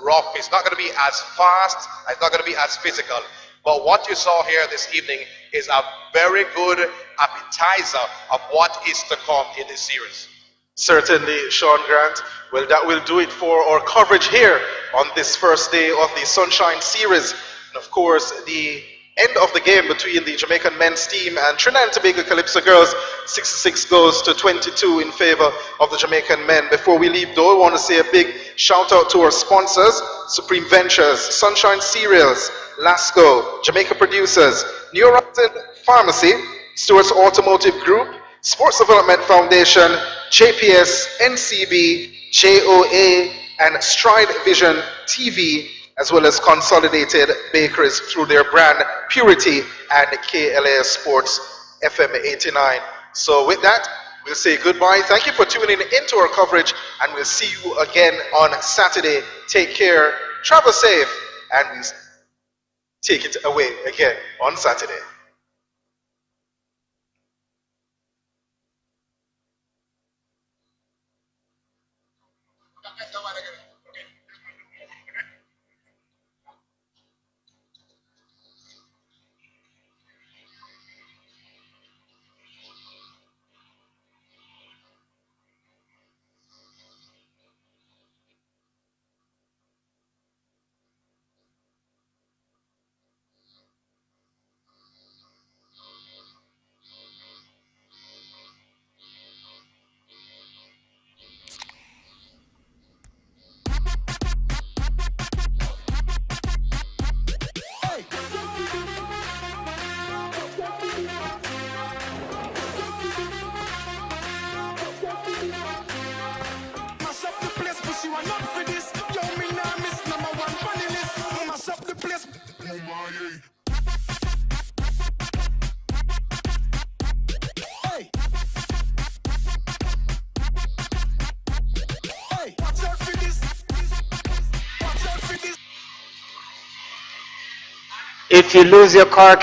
rough, it's not going to be as fast, it's not going to be as physical. But what you saw here this evening is a very good appetizer of what is to come in this series. Certainly, Sean Grant. Well, that will do it for our coverage here on this first day of the Sunshine Series. And of course, the end of the game between the Jamaican men's team and Trinidad and Tobago Calypso Girls, 66 goes to 22 in favor of the Jamaican men. Before we leave, though, I want to say a big shout out to our sponsors: Supreme Ventures, Sunshine Cereals, Lasco, Jamaica Producers, New Horizon Pharmacy, Stewart's Automotive Group, Sports Development Foundation, JPS, NCB, JOA, and Stride Vision TV, as well as Consolidated Bakeries through their brand Purity and KLA Sports FM 89. So with that, we'll say goodbye. Thank you for tuning into our coverage, and we'll see you again on Saturday. Take care, travel safe, and we'll take it away again on Saturday. Mash up the place, but you are not for this. Yo, me nah miss #1 funny list. Mash up the place. Oh my, hey. Hey, watch out for this. Watch out for this. If you lose your car,